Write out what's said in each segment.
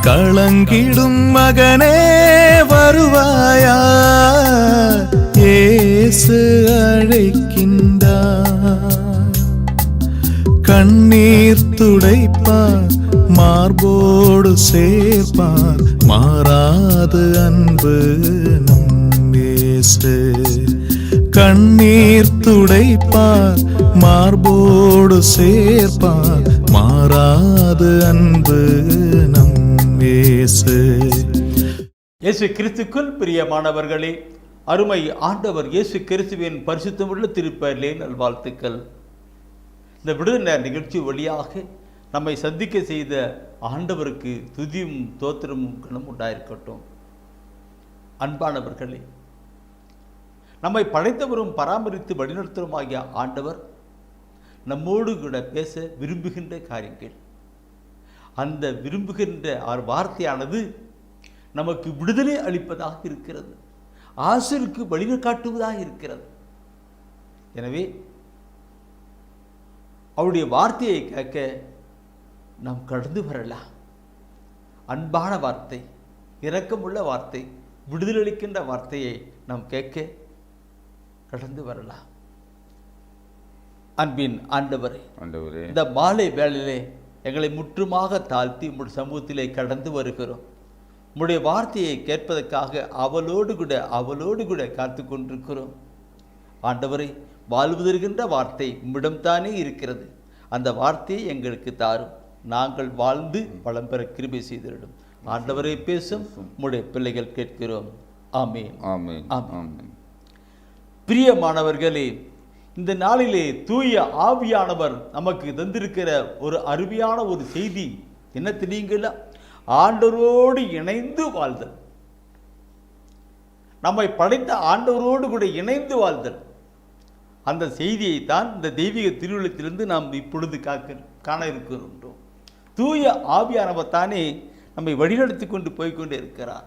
களங்கிடும் மகனே வருவாயா, இயேசு அழைக்கின்றார். கண்ணீர் துடைப்பார், மார்போடு சேர்ப்பார், மாறாது அன்பு நம் இயேசு. கண்ணீர் துடைப்பார், மார்போடு சேர்ப்பார், மாறாது அன்பு நம் இயேசு. இயேசு கிறிஸ்துக்குள் பிரியமானவர்களே, அருமை ஆண்டவர் இயேசு கிறிஸ்துவின் பரிசுத்தமுள்ள திருப்பெயரிலே நல்வாழ்த்துக்கள். இந்த விடுதலை நிகழ்ச்சி வழியாக நம்மை சந்திக்க செய்த ஆண்டவருக்கு துதியும் தோத்திரமும் கணம் உண்டாயிருக்கட்டும். அன்பானவர்களே, நம்மை படைத்தவரும் பராமரித்து வழிநடத்துவருமாகிய ஆண்டவர் நம்மோடு கூட பேச விரும்புகின்ற காரியங்கள், அந்த விரும்புகின்ற வார்த்தையானது நமக்கு விடுதலை அளிப்பதாக இருக்கிறது, ஆசிருக்கு வழிகாட்டுவதாக இருக்கிறது. எனவே அவருடைய வார்த்தையை கேட்க நாம் கடந்து வரலாம். அன்பான வார்த்தை, இரக்கமுள்ள வார்த்தை, விடுதலை அளிக்கின்ற வார்த்தையை நாம் கேட்க கடந்து வரலாம். அன்பின் ஆண்டவரே, இந்த மாலை வேளையிலே எங்களை முற்றுமாக தாழ்த்தி உம்முடைய சமூகத்திலே கடந்து வருகிறோம். உம்முடைய வார்த்தையை கேட்பதற்காக அவளோடு கூட காத்து கொண்டிருக்கிறோம். ஆண்டவரை, வாழ்வதற்கின்ற வார்த்தை உம்மிடம்தானே இருக்கிறது. அந்த வார்த்தையை எங்களுக்கு தாரும், நாங்கள் வாழ்ந்து வளம் பெற கிருபை செய்திடும். ஆண்டவரை பேசும் உம்முடைய பிள்ளைகள் கேட்கிறோம். ஆமென், ஆமென், ஆமென். பிரியமானவர்களே, இந்த நாளிலே தூய ஆவியானவர் நமக்கு தந்திருக்கிற ஒரு அருமையான ஒரு செய்தி என்ன தெரியுங்களா? ஆண்டவரோடு இணைந்து வாழ்தல். நம்மை படைத்த ஆண்டவரோடு கூட இணைந்து வாழ்தல். அந்த செய்தியை தான் இந்த தெய்வீக திருவிழத்திலிருந்து நாம் இப்பொழுது காண இருக்கின்றோம். தூய ஆவியானவர் தானே நம்மை வழிநடத்தி கொண்டு போய்கொண்டே இருக்கிறார்.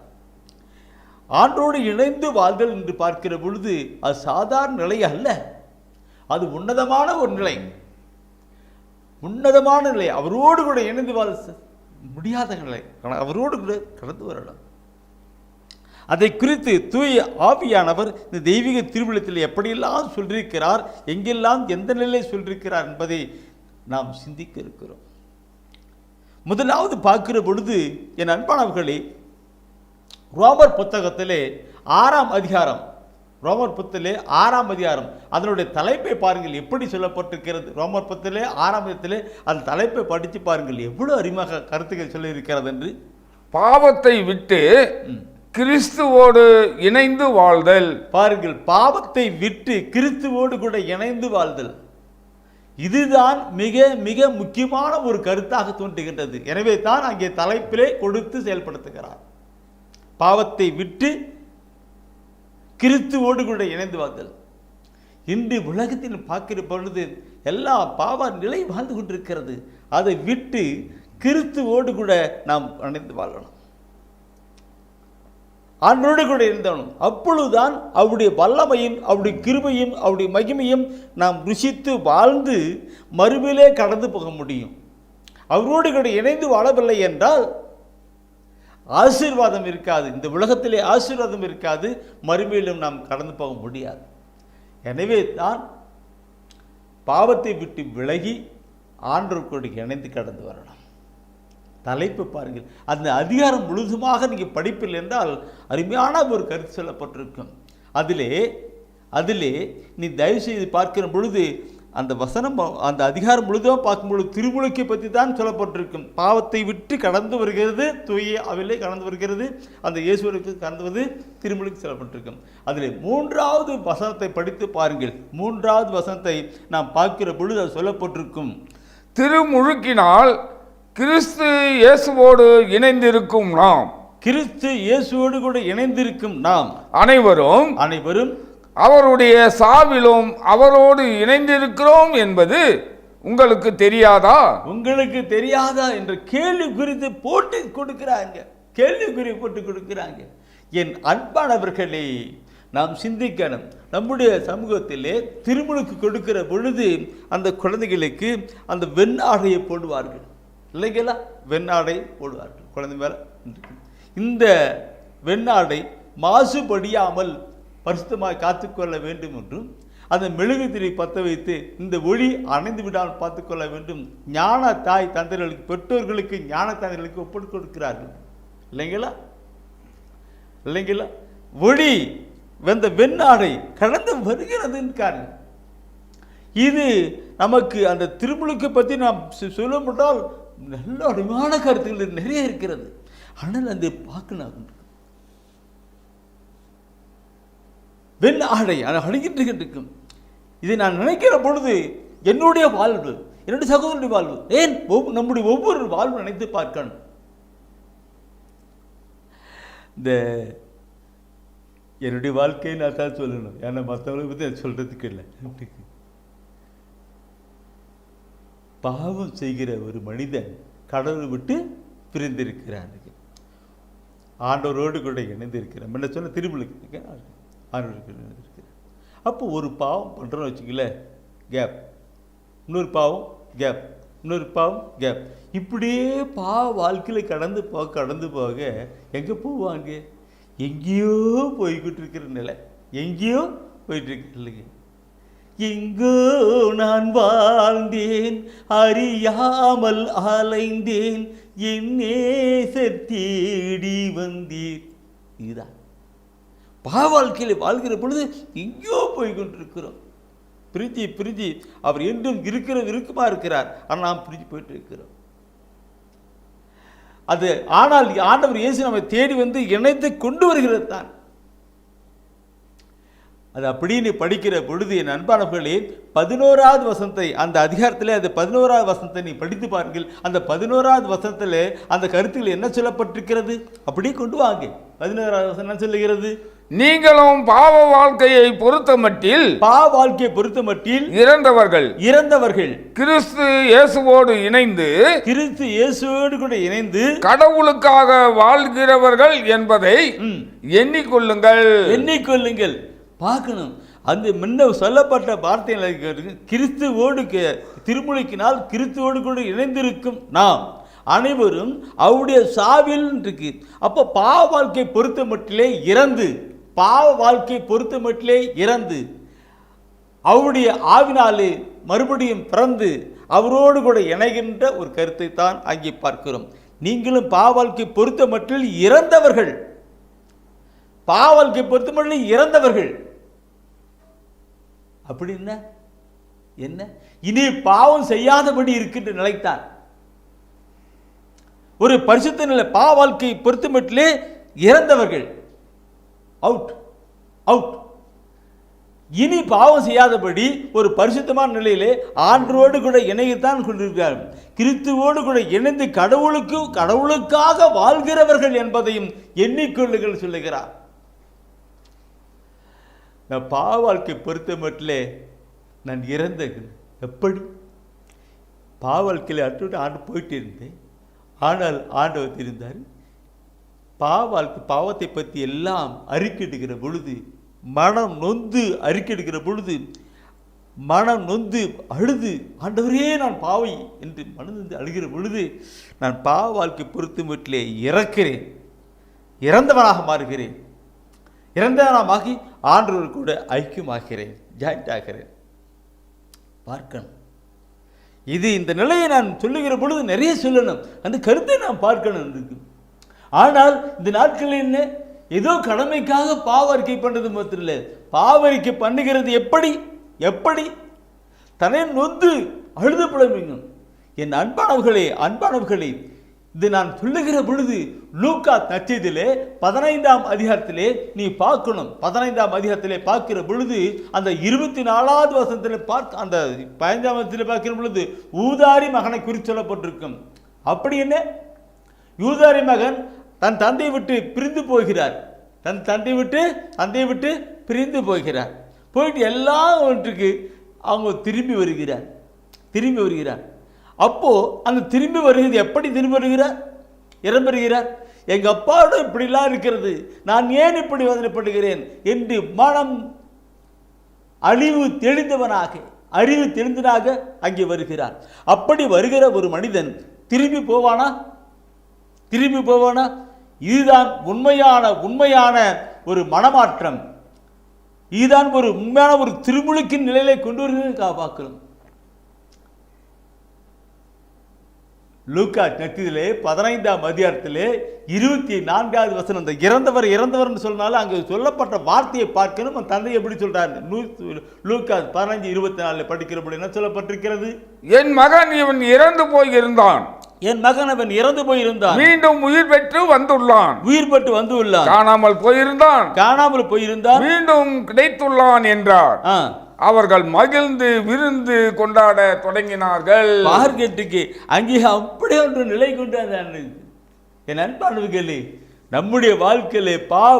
ஆண்டோடு இணைந்து வாழ்தல் என்று பார்க்கிற பொழுது அது சாதாரண நிலை அல்ல, அது உன்னதமான ஒரு நிலை, உன்னதமான நிலை. அவரோடு கூட இணைந்து வாழ முடியாத நிலை, அவரோடு கூட கடந்து வரலாம். அதை குறித்து தூய ஆவியானவர் இந்த தெய்வீக திருவிழத்தில் எப்படியெல்லாம் சொல்லியிருக்கிறார், எங்கெல்லாம் எந்த நிலையை சொல்லியிருக்கிறார் என்பதை நாம் சிந்திக்க இருக்கிறோம். முதலாவது பார்க்கிற பொழுது என் அன்பானவர்களே, ரோமர் புத்தகத்திலே 6ஆம் அதிகாரம், ரோமர் புத்தகத்திலே 6ஆம் அதிகாரம், அதனுடைய தலைப்பை பாருங்கள் எப்படி சொல்லப்பட்டிருக்கிறது. ரோமர் புத்தகத்திலே 6ஆம் அதிகாரத்திலே அந்த தலைப்பை படித்து பாருங்கள், எவ்வளவு அருமையாக கருத்துக்கள் சொல்லியிருக்கிறது என்று. பாவத்தை விட்டு கிறிஸ்துவோடு இணைந்து வாழ்தல். பாருங்கள், பாவத்தை விட்டு கிறிஸ்துவோடு கூட இணைந்து வாழ்தல், இதுதான் மிக மிக முக்கியமான ஒரு கருத்தாக தோன்றுகின்றது. எனவே தான் அங்கே தலைப்பிலே கொடுத்து செயல்படுத்துகிறார். பாவத்தை விட்டு கிறிஸ்துவோடு கூட இணைந்து வாழ்தல். இன்று உலகத்தில் பார்க்கிற பொழுது எல்லா பாவ நிலை வாழ்ந்து கொண்டிருக்கிறது. அதை விட்டு கிறிஸ்துவோடு கூட நாம் இணைந்து வாழணும், ஆண்டோடு கூட இருந்தவனும். அப்பொழுதுதான் அவருடைய வல்லமையும் அவருடைய கிருபையும் அவருடைய மகிமையும் நாம் ருசித்து வாழ்ந்து மறுமையிலே கடந்து போக முடியும். அவரோடு கூட இணைந்து வாழவில்லை என்றால் ஆசீர்வாதம் இருக்காது, இந்த உலகத்திலே ஆசீர்வாதம் இருக்காது, மறுமையிலும் நாம் கடந்து போக முடியாது. எனவே தான் பாவத்தை விட்டு விலகி ஆண்டவரோடு இணைந்து கடந்து வரணும். தலைப்பு பாருங்கள், அந்த அதிகாரம் முழுதுமாக நீங்கள் படிப்பில் என்றால் அருமையான ஒரு கருத்து சொல்லப்பட்டிருக்கும். அதிலே நீ தயவு செய்து பார்க்கிற பொழுது அந்த வசனம், அந்த அதிகாரம் முழுதும் பார்க்கும்பொழுது திருமுழுக்கை பற்றி தான் சொல்லப்பட்டிருக்கும். பாவத்தை விட்டு கடந்து வருகிறது, தூய அவிலே கடந்து வருகிறது, அந்த இயேசுவுக்கு கடந்து திருமுழுக்கு சொல்லப்பட்டிருக்கும். அதில் 3வது வசனத்தை படித்து பாருங்கள். 3வது வசனத்தை நாம் பார்க்கிற பொழுது அது சொல்லப்பட்டிருக்கும், திருமுழுக்கினால் கிறிஸ்து இயேசுவோடு இணைந்திருக்கும் நாம், கிறிஸ்து இயேசுவோடு கூட இணைந்திருக்கும் நாம் அனைவரும் அவருடைய சாவிலும் அவரோடு இணைந்திருக்கிறோம் என்பது உங்களுக்கு தெரியாதா? உங்களுக்கு தெரியாதா என்ற கேள்வி குறித்து போட்டு கொடுக்கிறாங்க, கேள்விக்குறி போட்டு கொடுக்கிறாங்க. என் அன்பானவர்களே, நாம் சிந்திக்கணும். நம்முடைய சமூகத்திலே திருமுழுக்கு கொடுக்கிற பொழுது அந்த குழந்தைகளுக்கு அந்த வெண்ணாடையை போடுவார்கள் இல்லைங்களா? வெண்ணாடை போடுவார்கள் குழந்தை மேலே. இந்த வெண்ணாடை மாசுபடியாமல் பரிசுத்தமாய் காத்துக்கொள்ள வேண்டும் என்றும் அந்த மெழுகு திரி பற்ற வைத்து இந்த ஒளி அணைந்து விடாமல் பார்த்துக்கொள்ள வேண்டும். ஞான தாய் தந்தைகளுக்கு, பெற்றோர்களுக்கு, ஞான தந்தைகளுக்கு ஒப்புக் கொடுக்கிறார்கள் இல்லைங்களா? இல்லைங்களா? ஒளி வெந்த வெண்ணாடை கடந்து வருகிறதுன்னு காரணம். இது நமக்கு அந்த திருமுழுக்கு பற்றி நாம் சொல்ல முடியால் நல்ல அருமையான கருத்துக்கள் நிறைய இருக்கிறது. ஆனால் அந்த பார்க்கணும் வெண் ஆடை அணுகிட்டு இருக்கும். இதை நான் நினைக்கிற பொழுது என்னுடைய வாழ்வு, என்னுடைய சகோதரனுடைய வாழ்வு, ஏன் நம்முடைய ஒவ்வொரு வாழ்வு நினைத்து பார்க்கணும். இந்த என்னுடைய வாழ்க்கையை நான் தான் சொல்லணும், ஏன்னா மற்றவங்களை பற்றி சொல்றதுக்கு இல்லை. பாவம் செய்கிற ஒரு மனிதன் கடவுளை விட்டு பிரிந்திருக்கிறான், ஆண்டவரோடு கூட இணைந்திருக்கிறான். என்ன சொன்ன திருமுழுக்கு ஆண்டவருக்கு இணைந்திருக்கிறான். அப்போ ஒரு பாவம் பண்ணுறோன்னு வச்சுக்கல, கேப், இன்னொரு பாவம் கேப், இன்னொரு பாவம் கேப், இப்படியே வாழ்க்கையில் கடந்து போக எங்கே போவாங்க? எங்கேயோ போய்கிட்டு இருக்கிற நிலை, எங்கேயோ போயிட்டு இருக்கு இல்லைங்க. எங்கோ நான் வாழ்ந்தேன், அறியாமல் அலைந்தேன், என் நேசர் தேடி வந்தேன். இதுதான் வாழ்க்கையில் வாழ்கிற பொழுது எங்கேயோ போய்கொண்டிருக்கிறோம். பிரிஞ்சு அவர் என்றும் இருக்குமா இருக்கிறார், ஆனால் நாம் பிரிஞ்சு போயிட்டு இருக்கிறோம். அது ஆனால் ஆண்டவர் இயேசு நம்மை தேடி வந்து இணைத்து கொண்டு வருகிறது தான். அது அப்படின்னு படிக்கிற பொழுது என் அன்பானவர்களே, 11வது வசனத்தை அந்த அதிகாரத்தில் அந்த 11வது வசனத்தை நீ படித்து பாருங்கள். அந்த 11வது வசனத்தில் அந்த கருத்தில் என்ன சொல்லப்பட்டிருக்கிறது அப்படியே கொண்டு வாங்க. 11வது வசனம் என்ன சொல்லுகிறது? நீங்களும் பாவ வாழ்க்கையை பொறுத்த மட்டில் இறந்தவர்கள் கிறிஸ்து இயேசுவோடு கூட இணைந்து கடவுளுக்காக வாழ்கிறவர்கள் என்பதை எண்ணிக்கொள்ளுங்கள். பார்க்கணும், அந்த முன்ன சொல்லப்பட்ட வார்த்தைகள் கிறிஸ்துவோடு திருமுழுக்கினால் கிறிஸ்துவோடு கூட இணைந்திருக்கும் நாம் அனைவரும் அவருடைய சாவில் இருக்கு. அப்போ பாவ வாழ்க்கை பொறுத்த மட்டிலே இறந்து அவருடைய ஆவினாலே மறுபடியும் பிறந்து அவரோடு கூட இணைகின்ற ஒரு கருத்தை தான் அங்கே பார்க்கிறோம். நீங்களும் பாவ வாழ்க்கை பொறுத்த மட்டில் இறந்தவர்கள், அப்படி என்ன இனி பாவம் செய்யாதபடி இருக்கின்ற நிலைத்தான் ஒரு பரிசுத்த நிலை. பாவ வாழ்க்கை பொறுத்த மட்டிலே இறந்தவர்கள், அவுட். இனி பாவம் செய்யாதபடி ஒரு பரிசுத்தமான நிலையிலே ஆண்டவரோடு கூட இணையத்தான் கொண்டிருக்கிறார். கிறிஸ்துவோடு கூட இணைந்து கடவுளுக்காக வாழ்கிறவர்கள் என்பதையும் எண்ணிக்கொள்ளுங்கள் சொல்லுகிறார். நான் பாவ வாழ்க்கை பொறுத்த மட்டிலே நான் இறந்தேன். எப்படி பாவ வாழ்க்கையில் ஆண்டு போயிட்டு இருந்தேன், ஆனால் ஆண்டவர் இருந்தார். பாவத்தை பற்றி எல்லாம் அறிக்கையிடுகிற பொழுது, மனம் நொந்து அறிக்கையிடுகிற பொழுது, மனம் நொந்து அழுது, ஆண்டவரே நான் பாவை என்று மனம் நொந்து அழுகிற பொழுது, நான் பாவ வாழ்க்கை பொறுத்த மட்டிலே இறந்தவனாக மாறுகிறேன். இறந்தவனாகி ஆண்டவர் கூட ஐக்கியமாகிறேன், ஜாயிண்ட் ஆகிறேன். பார்க்கணும், இது இந்த நிலையை நான் சொல்லுகிற பொழுது நிறைய சொல்லணும், அந்த கருத்தை நான் பார்க்கணும் இருக்கு. ஆனால் இந்த நாட்களில் என்ன, ஏதோ கடமைக்காக பாவரிக்கை பண்ணுறது மாத்திரம் இல்லை, பாவரிக்கை பண்ணுகிறது எப்படி தன்னை நொந்து அழுது புலம்பிங்க. என் அன்பானவர்களே, இது நான் சொல்லுகிற பொழுது லூக்கா நற்செய்தியிலே 15ஆம் அதிகாரத்திலே நீ பார்க்கணும். 15ஆம் அதிகாரத்திலே பார்க்கிற பொழுது அந்த 24வது வசனத்திலே அந்த 15ஆம் வசனத்திலே பார்க்கிற பொழுது ஊதாரி மகனை குறித்து சொல்லப்பட்டிருக்கும். அப்படி என்ன, யூதாரி மகன் தன் தந்தையை விட்டு பிரிந்து போகிறார். போயிட்டு எல்லாம் ஒன்றுக்கு அவங்க திரும்பி வருகிறார். அப்போ அந்த திரும்பி வருகிறது எப்படி திரும்பி வருகிறார்? எங்க அப்பாவோட இப்படிலாம் இருக்கிறது, நான் ஏன் இப்படி வேதனைப்படுகிறேன் என்று மனம் அறிவு தெளிந்தனாக அங்கே வருகிறார். அப்படி வருகிற ஒரு மனிதன் திரும்பி போவானா? இதுதான் உண்மையான ஒரு மனமாற்றம். இதுதான் ஒரு உண்மையான ஒரு திருமுழுக்கின் நிலையிலே கொண்டு வருகிறது பார்க்கலாம். லூக்கா நற்செய்தியிலே 15ஆம் அதிகாரத்திலே 24வது வசனம், இந்த இறந்தவர் சொன்னாலும் அங்கு சொல்லப்பட்ட வார்த்தையை பார்க்கணும். தந்தை எப்படி சொல்றாரு? லூக்கா 15:24 படிக்கிறபடி என்ன சொல்லப்பட்டிருக்கிறது? என் மகன் இவன் இறந்து போயிருந்தான், என் மகன் அவன் இறந்து போயிருந்தான், மீண்டும் உயிர் பெற்று வந்துள்ளான். காணாமல் போயிருந்தான், மீண்டும் கிடைத்துள்ளான் என்றார். அவர்கள் மகிழ்ந்து விருந்து கொண்டாட தொடங்கினார்கள். மார்க்கெட்டுக்கு அங்கே அப்படியே ஒன்று நிலை கொண்டான். என் அன்பானவர்களே, நம்முடைய வாழ்க்கையிலே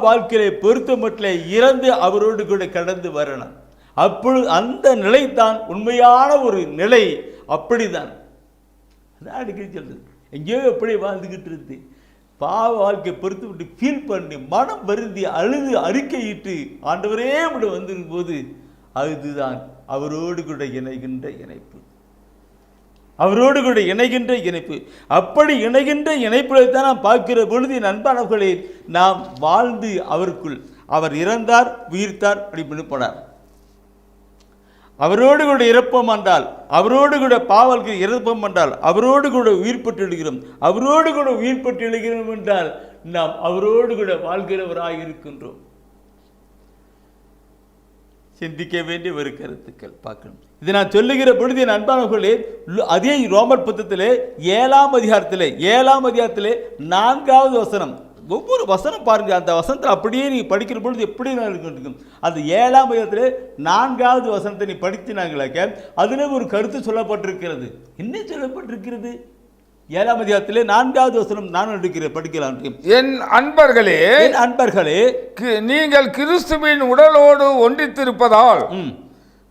வாழ்க்கையிலே பொறுத்த மட்டும் இறந்து அவரோடு கூட கடந்து வரணும். அப்பொழுது அந்த நிலை தான் உண்மையான ஒரு நிலை. அப்படிதான் அடிக்கடி சொல்றது. எங்கேயோ எப்படி வாழ்ந்துகிட்டு இருந்து வாழ்க்கை பொறுத்து விட்டு ஃபீல் பண்ணி மனம் வருந்தி அழுது அறிக்கையிட்டு ஆண்டவரே இப்படி வந்திருக்கும் போது அதுதான் அவரோடு கூட இணைகின்ற இணைப்பு. அப்படி இணைகின்ற இணைப்புகளை தான் நாம் பார்க்கிற பொழுது நண்பர்களே, நாம் வாழ்ந்து அவருக்குள் அவர் இறந்தார் உயிர்த்தார் அப்படி போனார். அவரோடு கூட இறப்போம் என்றால், அவரோடு கூட பாவலுக்கு இறப்போம் என்றால் அவரோடு கூட உயிர் பெற்று எழுகிறோம் என்றால் நாம் அவரோடு கூட வாழ்கிறவராக இருக்கின்றோம். சிந்திக்க வேண்டிய ஒரு கருத்துக்கள் பார்க்கணும். இது நான் சொல்லுகிற பொழுது என் அன்பானவர்களே, அதே ரோமர் புத்தகத்திலே 7ஆம் அதிகாரத்திலே 4வது வசனம், ஒவ்வொரு வசனம் பாருங்க, அந்த வசனத்தில் அப்படியே நீ படிக்கிற பொழுது எப்படி இருக்கும். அந்த 7ஆம் அதிகாரத்திலே 4வது வசனத்தை நீ படித்தினாங்களாக்க அதில் ஒரு கருத்து சொல்லப்பட்டிருக்கிறது. என்ன சொல்லப்பட்டிருக்கிறது? 7ஆம் அதிகாரத்திலே 4வது வசனம் நான் படிக்கலாம். என் அன்பர்களே, நீங்கள் கிறிஸ்துவின் உடலோடு ஒன்றித்திருப்பதால்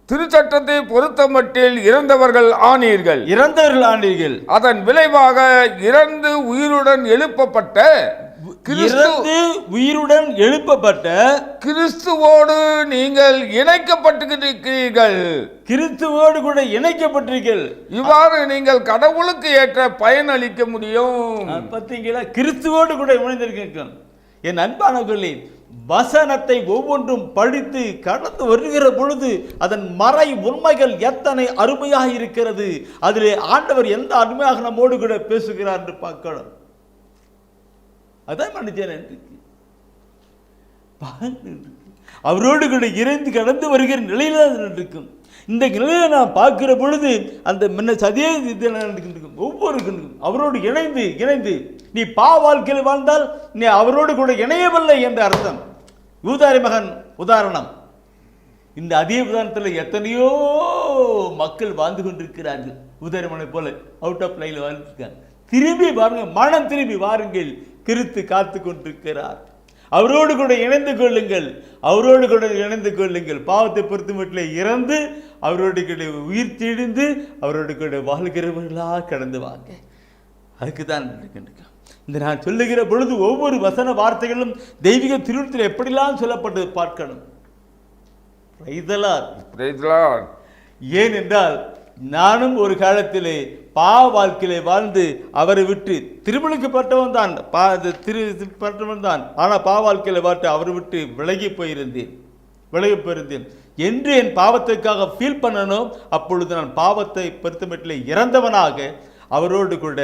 திருச்சட்டத்தை பொறுத்தமட்டில் இறந்தவர்கள் ஆனீர்கள். அதன் விளைவாக இறந்து உயிருடன் எழுப்பப்பட்ட கிறிஸ்துவோடு நீங்கள் இணைக்கப்பட்டிருக்கிறீர்கள். இவ்வாறு நீங்கள் கடவுளுக்கு ஏற்ற பயன் அளிக்க முடியும். பார்த்தீங்களா? கிறிஸ்துவோடு கூட இணைந்திருக்கிறீர்கள். என் அன்பானவர்களே, வசனத்தை ஒவ்வொன்றும் படித்து கடந்து வருகிற பொழுது அதன் மறை உண்மைகள் எத்தனை அருமையாக இருக்கிறது. அதிலே ஆண்டவர் எந்த அருமையாக நம்மோடு கூட பேசுகிறார் என்று பார்க்கணும். அதான் மனுஷன் அவரோடு கூட இறைந்து கடந்து வருகிற நிலையில இருக்கும். இந்த நிலையை நான் பார்க்கிற பொழுது அந்த சதியே ஒவ்வொரு அவரோடு இணைந்து நீ வாழ்க்கையில் வாழ்ந்தால் நீ அவரோடு கூட இணையவில்லை என்ற அர்த்தம். யூதாரி மகன் உதாரணம். இந்த அதே உதாரணத்தில் எத்தனையோ மக்கள் வாழ்ந்து கொண்டிருக்கிறார்கள். யூதாரி மகனை போல அவுட் ஆஃப் லைன்ல வாழ்ந்துருக்காங்க. திரும்பி பாருங்க, மனம் திரும்பி வாருங்கள். கிறிஸ்து காத்து கொண்டிருக்கிறார். அவரோடு கூட இணைந்து கொள்ளுங்கள். பாவத்தை பொறுத்து மட்டும் இறந்து அவரோடு கூட உயிர் திழிந்து அவரோடு கூட வாழ்கிறவர்களாக கடந்து வாங்க. அதுக்கு தான் இந்த நான் சொல்லுகிற பொழுது ஒவ்வொரு வசன வார்த்தைகளும் தெய்வீக திருவிழத்தில் எப்படிலாம் சொல்லப்பட்டது பார்க்கணும். ஏன் என்றால் நானும் ஒரு காலத்திலே வாழ்க்கையிலே வாழ்ந்து அவரை விட்டு திருமணிக்கப்பட்டவன் தான். ஆனால் வாழ்க்கையில வாழ்த்து அவரை விட்டு விலகி போயிருந்தேன் என்று என் பாவத்துக்காக ஃபீல் பண்ணணும். அப்பொழுது நான் பாவத்தை பொறுத்தமட்டில் இறந்தவனாக அவரோடு கூட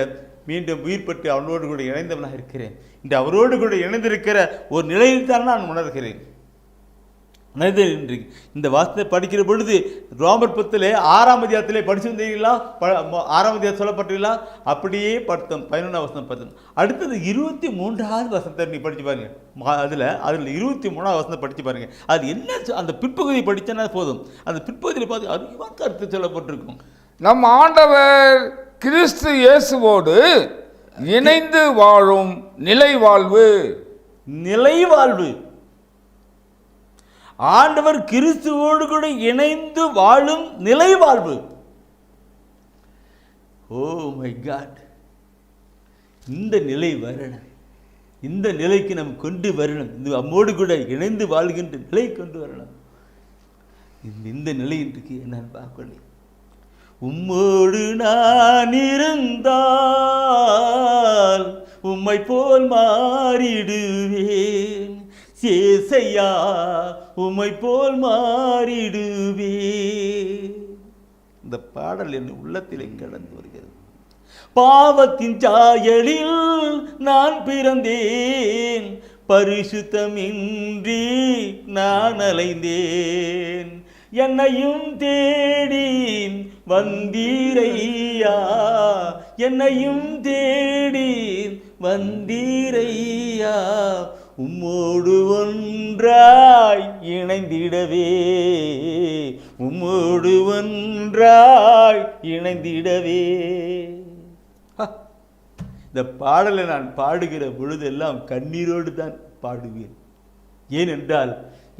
மீண்டும் உயிர் பெற்று அவனோடு கூட இணைந்தவனாக இருக்கிறேன். இந்த அவரோடு கூட இணைந்திருக்கிற ஒரு நிலையில் தான் நான் உணர்கிறேன். இந்த வாசத்தை படிக்கிற பொழுது ரோமர் புத்தகத்திலே 6ஆம் அதிகாரத்திலே படிச்சிருந்தீங்களா? 6ஆம் அதிகாரம் சொல்லப்பட்டீங்களா? அப்படியே படுத்தோம். 11ஆம் வசனம் படுத்தோம். அடுத்தது 23வது வசனத்தை நீ படிச்சு பாருங்க. அதில் 23வது வசனத்தை படிச்சு பாருங்க. அது என்ன, அந்த பிற்பகுதி படித்தனா போதும். அந்த பிற்பகுதியில் பார்த்து அதிகமாக கருத்து சொல்லப்பட்டிருக்கும். நம் ஆண்டவர் கிறிஸ்து இயேசுவோடு இணைந்து வாழும் நிலைவாழ்வு. ஆண்டவர் கிறிஸ்துவோடு கூட இணைந்து வாழும் நிலைவாழ்வு. ஓ மை காட், இந்த நிலை வரணும். இந்த நிலைக்கு நாம் கொண்டு வரணும். நம்மோடு கூட இணைந்து வாழ்கின்ற நிலை கொண்டு வரணும். இந்த நிலை இன்றைக்கு என்னன்னு பார்க்கணும். உம்மோடு நான் இருந்தால் உம்மை போல் மாறிடுவேன். ஏசையா உம்மை போல் மாறிடுவேன். இந்த பாடல் என் உள்ளத்திலே கடந்து வருகிறது. பாவத்தின் சாயலில் நான் பிறந்தேன், பரிசுத்தமின்றி நான் அலைந்தேன். என்னையும் தேடி வந்தீரையா, என்னையும் தேடி வந்தீரையா, உம்மோடு ஒன்றாய் இணைந்திடவே, உம்மோடு ஒன்றாய் இணைந்திடவே. இந்த பாடலை நான் பாடுகிற பொழுதெல்லாம் கண்ணீரோடு தான் பாடுவேன். ஏனென்றால்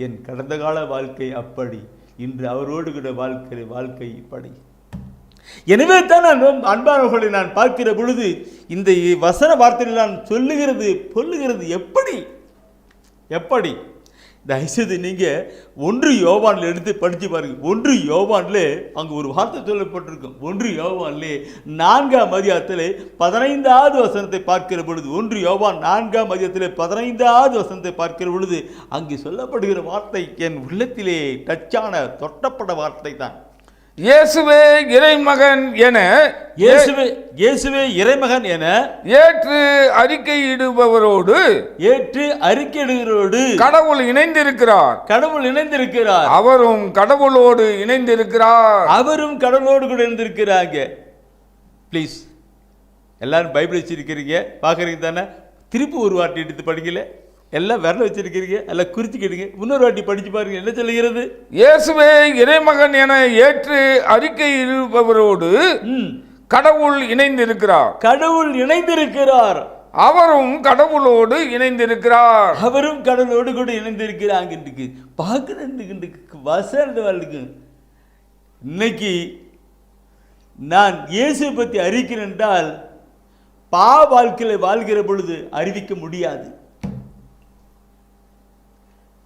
என் கடந்த கால வாழ்க்கை அப்படி, இன்று அவரோடு கூட வாழ்க்கை இப்படி. எனவே தான் நான் அன்பானவர்களை நான் பார்க்கிற பொழுது இந்த வசன வார்த்தையில் நான் சொல்லுகிறது எப்படி தயவுசெய்து நீங்கள் 1 யோவானில் எடுத்து படித்து பாருங்கள். 1 யோவானில் அங்கே ஒரு வார்த்தை சொல்லப்பட்டிருக்கும். 1 யோவானிலே 4ஆம் அதிகாரத்தில் 15வது வசனத்தை பார்க்கிற பொழுது, 1 யோவான் 4ஆம் அதிகாரத்தில் 15வது வசனத்தை பார்க்கிற பொழுது அங்கே சொல்லப்படுகிற வார்த்தை என் உள்ளத்திலே டச்சான தொட்டப்பட்ட வார்த்தை தான். இயேசுவே இறைமகன் என, இயேசுவே இறைமகன் என ஏற்று அறிக்கையிடுபவரோடு கடவுள் இணைந்திருக்கிறார். அவரும் கடவுளோடு கூட இணைந்திருக்கிறாங்க. ப்ளீஸ் எல்லாரும் பைபிள் வச்சிருக்கிறீங்க, பார்க்குறீங்க தானே? திருப்பி ஒரு வாட்டி எடுத்து படிக்கல, எல்லாம் விரல வச்சிருக்கிறீங்க, எல்லாம் குறிச்சிக்கிடுங்க. இன்னொரு வாட்டி படிச்சு பாருங்க என்ன சொல்லுகிறது. இயேசுவே இறைமகன் என ஏற்று அறிக்கையிடுபவரோடு கடவுள் இணைந்திருக்கிறார். அவரும் கடவுளோடு கூட இணைந்திருக்கிறாங்க. பார்க்க வசனத்துக்கு இன்னைக்கு நான் இயேசுவை பற்றி அறிக்கிறேன் என்றால் வாழ்க்கையில் வாழ்கிற பொழுது அறிவிக்க முடியாது.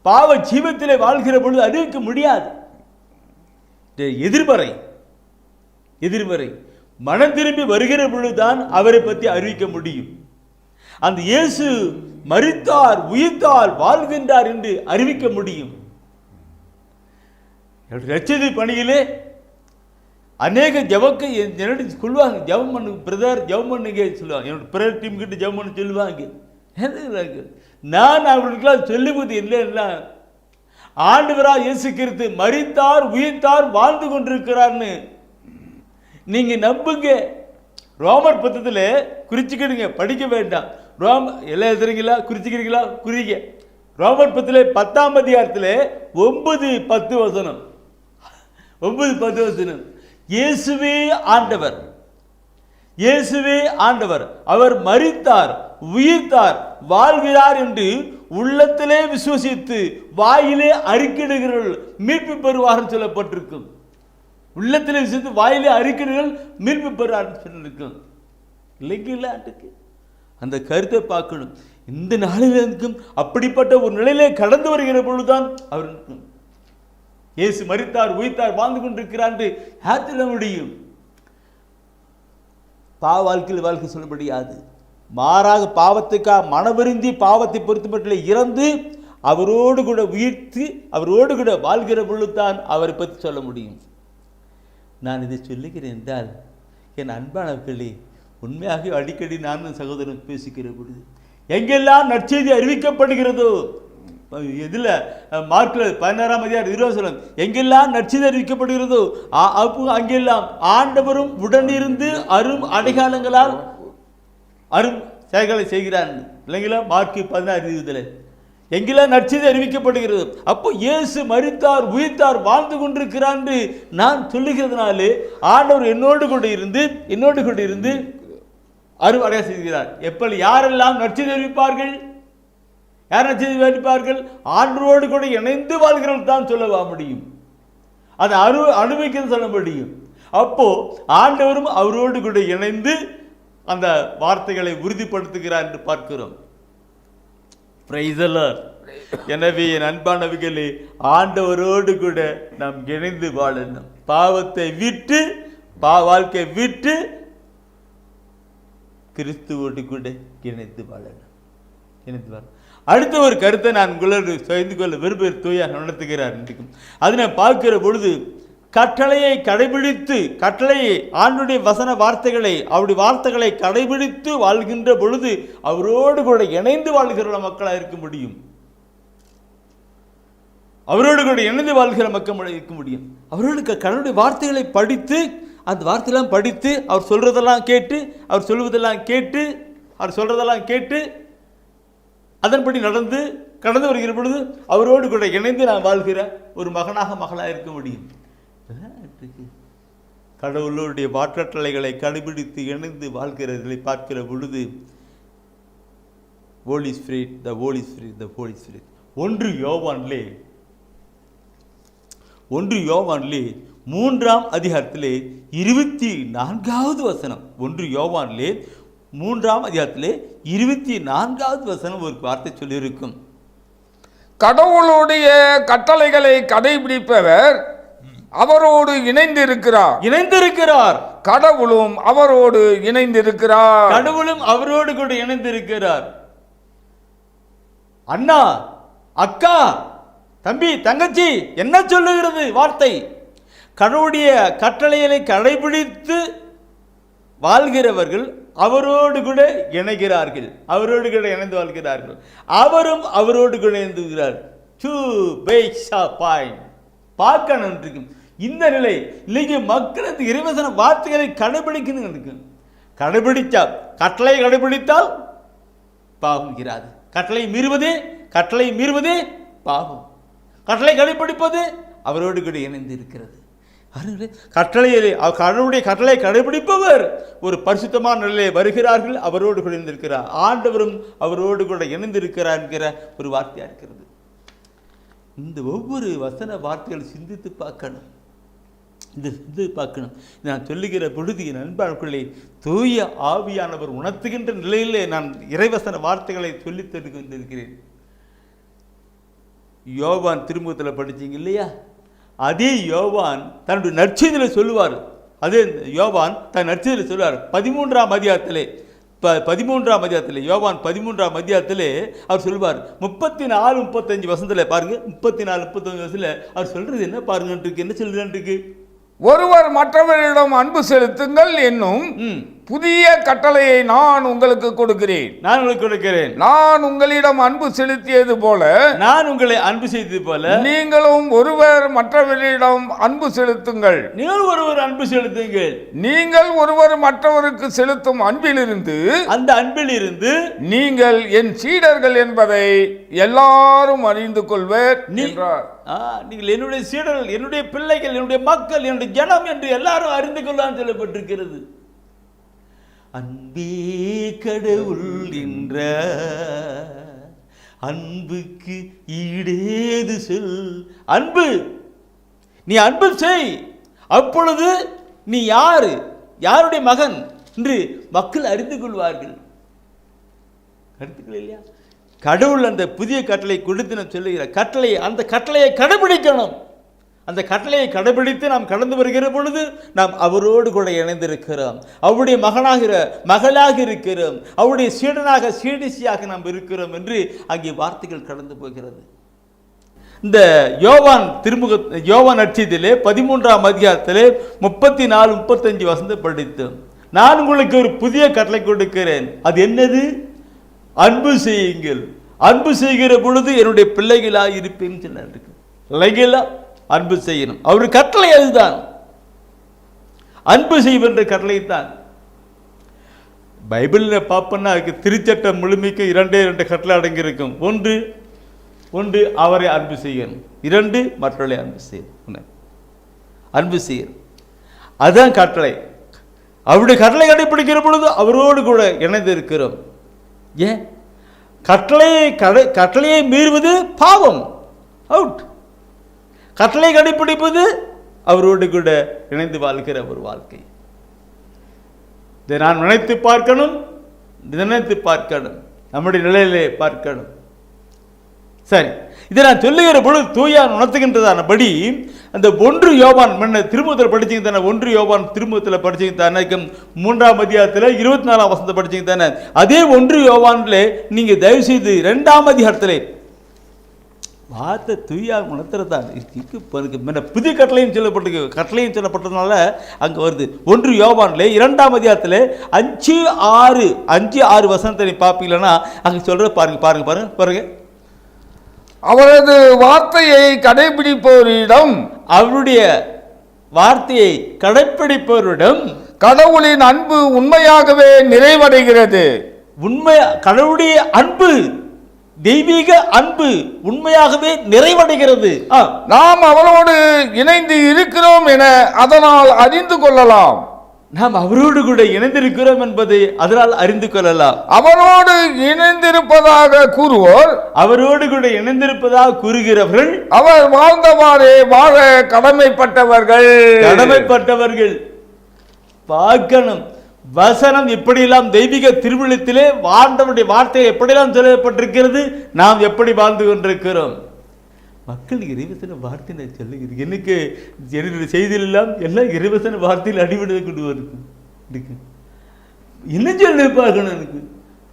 பாவ ஜீவத்திலே வாழ்கிற பொழுது அறிவிக்க முடியாது. எதிர்மறை மனம் திரும்பி வருகிற பொழுதுதான் அவரை பற்றி அறிவிக்க முடியும். அந்த இயேசு மரித்தார், உயிர்த்தார், வாழ்கின்றார் என்று அறிவிக்க முடியும். ரட்சதி பணியிலே அநேக ஜபக்கை என்னோட சொல்லுவாங்க, ஜபம் பண்ணு பிரதர், ஜபம் பண்ணுங்க சொல்லுவாங்க. என்னோட பிரேயர் டீம் கிட்ட ஜபம் பண்ண சொல்லுவாங்க. நான் அவர்களுக்கெல்லாம் சொல்லுவது இல்லைன்னா, ஆண்டவராக இயேசு கிறிஸ்து மரித்தார், உயிர்த்தார், வாழ்ந்து கொண்டிருக்கிறார்னு நீங்க நம்புங்க. ரோமர் 10 குறிச்சுக்கிடுங்க, படிக்க வேண்டாம். எல்லாம் எழுதுறீங்களா? குறிச்சுக்கிறீங்களா? குறிங்க. ரோமர் 10ஆம் அதிகாரத்தில் 9-10 வசனம். 9-10 வசனம். இயேசுவே ஆண்டவர், அவர் மரித்தார், உயிர்த்தார், வாழ்கிறார் என்று உள்ளத்திலே விசுவசித்து வாயிலே அறிக்கையிடுகிறவர்கள் மீட்பு பெறுவார்கள் சொல்லப்பட்டிருக்கும். உள்ளத்திலே விசுவசித்து வாயிலே அறிக்கையிடுகள் மீட்பு பெறுவார்கள் சொல்லியிருக்கும். இல்லைங்களா? அந்த கருத்தை பார்க்கணும். இந்த நாளிலும் அப்படிப்பட்ட ஒரு நிலையிலே கடந்து வருகிற பொழுதுதான் அவருக்கு இயேசு மரித்தார், உயிர்த்தார், வாழ்ந்து கொண்டிருக்கிறார் என்று சொல்ல முடியும். வாழ்க்கையில் வாழ்க்கை சொல்ல முடியாது. மாறாக பாவத்துக்காக மனவருந்தி பாவத்தை பொறுத்தமட்டில் இறந்து அவரோடு கூட உயிர்த்து அவரோடு கூட வாழ்கிற பொழுதுதான் அவரை பற்றி சொல்ல முடியும். நான் இதை சொல்லுகிறேன் என்றால் என் அன்பானவர்களே, உண்மையாக அடிக்கடி நானும் சகோதரன் பேசிக்கிற பொழுது எங்கெல்லாம் நற்செய்தி அறிவிக்கப்படுகிறதோ, இதில் மார்க்கில் 16ஆம் அதிகாரம் 20 சொல்லும், எங்கெல்லாம் நற்செய்தி அறிவிக்கப்படுகிறதோ அங்கெல்லாம் ஆண்டவரும் உடனிருந்து அரும் அடையாளங்களால் அரும் செயல்களை செய்கிறார். இல்லைங்களா? மார்க்கு 16:20 எங்கெல்லாம் நற்செய்தி அறிவிக்கப்படுகிறது. அப்போ இயேசு மரித்தார், உயிர்த்தார், வாழ்ந்து கொண்டிருக்கிறார் என்று நான் சொல்லுகிறதுனாலே ஆண்டவர் என்னோடு கூட இருந்து அரும் அடையாளம் செய்கிறார். எப்படி யாரெல்லாம் நற்செய்தி அறிவிப்பார்கள்? யார் நற்செய்தி அறிவிப்பார்கள்? ஆண்டவரோடு கூட இணைந்து வாழ்கிறவர்கள் தான் சொல்ல முடியும். அதை அனுபவிக்கிறது சொல்ல முடியும். அப்போ ஆண்டவரும் அவரோடு கூட இணைந்து அந்த வார்த்தைகளை உறுதிப்படுத்துகிறார் என்று பார்க்கிறோம். Praise the Lord. எனவே என் அன்பானவர்களே, ஆண்டவரோடு கூட நாம் இணைந்து வாழணும். பாவத்தை விட்டு வாழ்க்கை விட்டு கிறிஸ்துவோடு கூட இணைந்து வாழணும். அடுத்த ஒரு கருத்தை நான் உங்களோடு செய்து கொள்ள விரும்ப தூயா நடத்துகிறார். அதை நான் பார்க்கிற பொழுது கட்டளையை கடைபிடித்து, கட்டளையை ஆண்டுடைய வசன வார்த்தைகளை, அவருடைய வார்த்தைகளை கடைபிடித்து வாழ்கின்ற பொழுது அவரோடு கூட இணைந்து வாழ்கிற மக்களாக இருக்க முடியும். அவரோடு கூட இணைந்து வாழ்கிற மக்கள் இருக்க முடியும். அவரோடு கடவுளுடைய வார்த்தைகளை படித்து, அந்த வார்த்தையெல்லாம் படித்து, அவர் சொல்றதெல்லாம் கேட்டு, அவர் சொல்வதெல்லாம் கேட்டு, அவர் சொல்றதெல்லாம் கேட்டு அதன்படி நடந்து கடந்து வருகிற பொழுது அவரோடு கூட இணைந்து நான் வாழ்கிற ஒரு மகனாக மகளாக இருக்க முடியும். கடவுளுடைய வாற்றட்டளைகளை கடைபிடித்து இணைந்து வாழ்கிறதை பார்க்கிற பொழுது ஹோலி ஸ்பிரிட், த ஹோலி ஸ்பிரிட், த ஹோலி ஸ்பிரிட். 1 யோவானிலே 3ஆம் அதிகாரத்திலே 24வது வசனம். 1 யோவானிலே 3ஆம் அதிகாரத்திலே 24வது வசனம் ஒரு வார்த்தை சொல்லியிருக்கும். கடவுளுடைய கட்டளைகளை கடைபிடிப்பவர் அவரோடு இணைந்திருக்கிறார். கடவுளும் அவரோடு இணைந்திருக்கிறார். கடவுளும் அவரோடு கூட இணைந்திருக்கிறார். அண்ணா, அக்கா, தம்பி, தங்கச்சி, என்ன சொல்லுகிறது வார்த்தை? கடவுளுடைய கட்டளைகளை கடைபிடித்து வாழ்கிறவர்கள் அவரோடு கூட இணைகிறார்கள், அவரோடு கூட இணைந்து வாழ்கிறார்கள். அவரும் அவரோடு கூட இணைந்துகிறார். பார்க்கணும் இருக்கும் இந்த நிலை. இல்லைங்க, மக்களுக்கு இறைவசன வார்த்தைகளை கடைபிடிக்கணும். கடைபிடிச்சா, கட்டளை கடைபிடித்தால் பாவம் இராது. கட்டளை மீறுவதே பாவம். கட்டளை கடைபிடிப்பது அவரோடு கூட இணைந்து இருக்கிறது. கடவுளுடைய கட்டளை கடைபிடிப்பவர் ஒரு பரிசுத்தமான நிலையை வருகிறார்கள், அவரோடு கூட இணைந்திருக்கிறார். ஆண்டவரும் அவரோடு கூட இணைந்திருக்கிறார் என்கிற ஒரு வார்த்தையா இருக்கிறது. இந்த ஒவ்வொரு வசன வார்த்தைகள் சிந்தித்து பார்க்கணும். நான் சொல்லுகிற பொழுது என் அன்பாளர்களே, தூய ஆவியானவர் உணர்த்துகின்ற நிலையிலே நான் இறைவசன வார்த்தைகளை சொல்லித் தந்து கொண்டிருக்கிறேன். யோவான் திருமுகத்தில் படிச்சீங்க இல்லையா? அதே யோவான் தன்னுடைய நற்செய்தியில் சொல்லுவார். அதே யோவான் தன் நற்செய்தியில் சொல்லுவார். 13ஆம் அதிகாரத்திலே யோவான் 13ஆம் அதிகாரத்திலே அவர் சொல்வார். 34-35 வசனத்தில் பாருங்க. 34-35 வசனத்தில் அவர் சொல்றது என்ன பாருங்க, என்ன சொல்றான்ட்டு, ஒருவர் மற்றவரிடம் அன்பு செலுத்துங்கள் என்னும் புதிய கட்டளையை நான் உங்களுக்கு கொடுக்கிறேன். நான் உங்களிடம் அன்பு செலுத்தியது போல, நான் உங்களை அன்பு செய்தது போல நீங்களும் ஒருவர் மற்றவரிடம் அன்பு செலுத்துங்கள். நீங்கள் ஒருவர் மற்றவருக்கு செலுத்தும் அன்பிலிருந்து, அந்த அன்பிலிருந்து நீங்கள் என் சீடர்கள் என்பதை எல்லாரும் அறிந்து கொள்வர் என்றார். நீங்கள் என்னுடைய சீடர்கள், என்னுடைய பிள்ளைகள், என்னுடைய மக்கள், என்னுடைய ஜனம் என்று எல்லாரும் அறிந்து கொள்ளான்னு சொல்லப்பட்டிருக்கிறது. அன்பே கடவுள் என்ற அன்புக்கு ஈடேது சொல். அன்பு, நீ அன்பு செய், அப்பொழுது நீ யாருடைய மகன் என்று மக்கள் அறிந்து கொள்வார்கள். கருத்துக்கள் இல்லையா? கடவுள் அந்த புதிய கட்டளை கொடுத்து நான் சொல்லுகிற கட்டளை, அந்த கட்டளையை கடைபிடிக்கணும். அந்த கட்டளையை கடைபிடித்து நாம் கடந்து வருகிற பொழுது நாம் அவரோடு கூட இணைந்திருக்கிறோம். அவருடைய மகளாக இருக்கிறோம். அவருடைய சீடசியாக நாம் இருக்கிறோம் என்று அங்கே வார்த்தைகள் கடந்து போகிறது. இந்த யோவான் நற்செய்தியிலே 13ஆம் அதிகாரத்திலே 34-35 வசனம் படித்தோம். நான் உங்களுக்கு ஒரு புதிய கட்டளை கொடுக்கிறேன். அது என்னது? அன்பு செய்யுங்கள். அன்பு செய்கிற பொழுது என்னுடைய பிள்ளைகளாக இருப்பேன்னு சொன்னார். பிள்ளைகளா அன்பு செய்யணும். அவருடைய கட்டளை அதுதான், அன்பு செய்வென்ற கட்டளை தான். பைபிளில் பார்ப்போம்னா திருச்சட்டம் முழுமைக்கு 2 கட்டளை அடங்கியிருக்கும். ஒன்று அவரை அன்பு செய்யணும், 2 மற்றவர்களை அன்பு செய்யணும். அன்பு செய்யணும், அதுதான் கட்டளை. அவருடைய கட்டளை கடைபிடிக்கிற பொழுது அவரோடு கூட இணைந்து இருக்கிறோம். ஏன்? கட்டளையை மீறுவது பாவம், அவுட். கட்டளை கடைபிடிப்பது அவரோடு கூட இணைந்து வாழ்கிற ஒரு வாழ்க்கை. இதை நான் நினைத்து பார்க்கணும், நம்முடைய நிலையிலே பார்க்கணும். சரி, இதை நான் சொல்லுகிற பொழுது தூயான் உணர்த்துகின்றதானபடி அந்த 1 யோவான் முன்ன திருமுகத்தில் படிச்சிங்க தானே, 1 யோவான் திருமுகத்தில் படிச்சிங்க தானே, 3ஆம் அதிகாரத்தில் 24ஆம் வசனத்தை படிச்சிங்க தானே, அதே 1 யோவான்ல நீங்க தயவு செய்து 2ஆம் அதிகாரத்தில் வார்த்தை தூயான் உணர்த்துறதான் புதிய கட்டளையும் சொல்லப்பட்டிருக்கு. கட்டளையும் சொல்லப்பட்டதுனால அங்கே வருது. 1 யோவான்ல 2ஆம் அதிகாரத்தில் 5-6 வசனத்தை நீ பார்ப்பீங்களன்னா அங்கே சொல்ற பாருங்க. அவரது வார்த்தையை கடைபிடிப்பவரிடம், அவருடைய வார்த்தையை கடைப்பிடிப்பவரிடம் கடவுளின் அன்பு உண்மையாகவே நிறைவடைகிறது. கடவுளுடைய அன்பு, தெய்வீக அன்பு உண்மையாகவே நிறைவடைகிறது. நாம் அவரோடு இணைந்து இருக்கிறோம் என அதனால் அறிந்து கொள்ளலாம். நாம் அவரோடு கூட இணைந்திருக்கிறோம் என்பதை அதனால் அறிந்து கொள்ளலாம். அவரோடு இணைந்திருப்பதாக கூறுவோர், அவரோடு கூட இணைந்திருப்பதாக கூறுகிறவர்கள் அவர் வாழ்ந்தவாறே வாழ கடமைப்பட்டவர்கள். பார்க்கணும், வசனம் எப்படியெல்லாம் தெய்வீக திருவிழத்திலே வாழ்ந்தவருடைய வார்த்தை எப்படியெல்லாம் சொல்லப்பட்டிருக்கிறது, நாம் எப்படி வாழ்ந்து கொண்டிருக்கிறோம். மக்கள் இறைவசன வார்த்தை சொல்லுகிறது. எனக்கு என்னுடைய செய்தியில் எல்லாம் இறைவசன வார்த்தையில் அடிபடுவது கொண்டு இருக்கு. என்ன சொல்லி பார்க்கணும், எனக்கு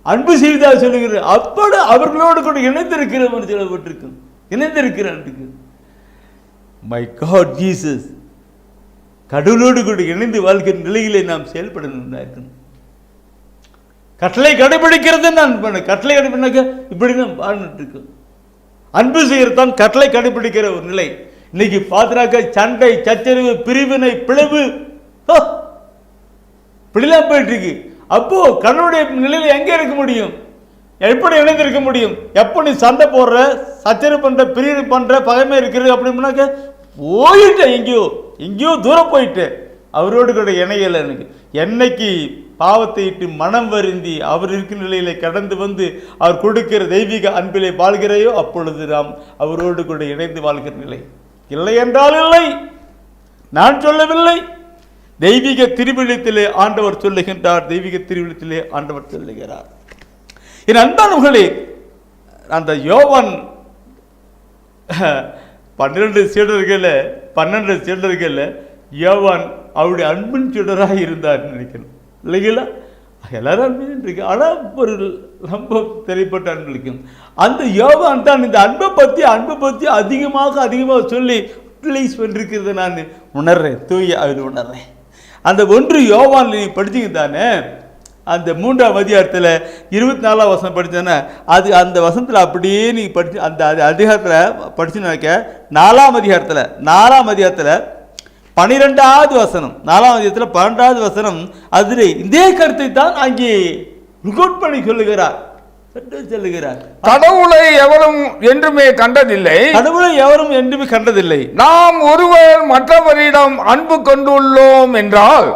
அன்பு செய்தா சொல்லுகிற அப்படி அவர்களோடு கூட இணைந்திருக்கிறோம் சொல்லப்பட்டிருக்கு. இணைந்திருக்கிறான். மை காட் ஜீசஸ், கடவுளோடு கூட இணைந்து வாழ்கிற நிலையிலே நாம் செயல்படணும். கட்டளை கடைபிடிக்கிறது நான் கட்டளை கடைபிடிக்க இப்படி தான் வாழ்ந்துட்டு இருக்கோம். அன்பு செய்யறதான் கட்டளை கடைபிடிக்கிற ஒரு நிலை. இன்னைக்கு பாத்திராக்க சண்டை, சச்சரவு, பிரிவினை, பிளவு இப்படிலாம் போயிட்டு இருக்கு. அப்போ கடவுளுடைய நிலையில எங்க இருக்க முடியும்? எப்படி இணைந்திருக்க முடியும்? எப்ப நீ சண்டை போடுற, சச்சரவு பண்ற, பிரிவு பண்ற, பகைமை இருக்கிறது அப்படின்னாக்க போயிட்ட எங்கேயோ தூரம் போயிட்டு அவரோடு கூட இணையல. எனக்கு என்னைக்கு பாவத்தை இட்டு மனம் வருந்தி அவர் இருக்கிற நிலையில கடந்து வந்து அவர் கொடுக்கிற தெய்வீக அன்பிலே வாழ்கிறையோ அப்பொழுது நாம் அவரோடு கூட இணைந்து வாழ்கிற நிலை. இல்லை என்றால் இல்லை, நான் சொல்லவில்லை. தெய்வீக திருவிழத்திலே ஆண்டவர் சொல்லுகின்றார். தெய்வீக திருவிழத்திலே ஆண்டவர் சொல்லுகிறார். என் அன்பானவர்களே, அந்த யோவான் 12 சீடர்கள் யோவான் அவருடைய அன்பின் சீடராக இருந்தார் நினைக்கணும், இல்லைங்களா? எல்லாரும் அன்பின் இருக்கு. ஆனால் ஒரு ரொம்ப தெளிப்பட்ட அன்பு இருக்கும். அந்த யோவான் தான் இந்த அன்பை பற்றி அதிகமாக சொல்லி யூட்டிலைஸ் பண்ணிருக்கிறத நான் உணர்றேன், தூய அதில் உணர்றேன். அந்த 1 யோவான் நீ படிச்சிங்க தானே, அந்த 3ஆம் அதிகாரத்தில் 24ஆம் வசனம் படித்தானே, அது அந்த வசனத்தில் அப்படியே நீ படிச்சு அந்த அதிகாரத்தில் படிச்சுனாக்க 4ஆம் அதிகாரத்தில் 12வது வசனம், 4ஆம் அதிகாரத்தில் 12வது வசனம், அதில் இதே கருத்தை தான் அங்கே ரிகார்ட் பண்ணி சொல்லுகிறார். கடவுளை எவரும் என்றுமே கண்டதில்லை. நாம் ஒருவர் மற்றவரிடம் அன்பு கொண்டுள்ளோம் என்றால்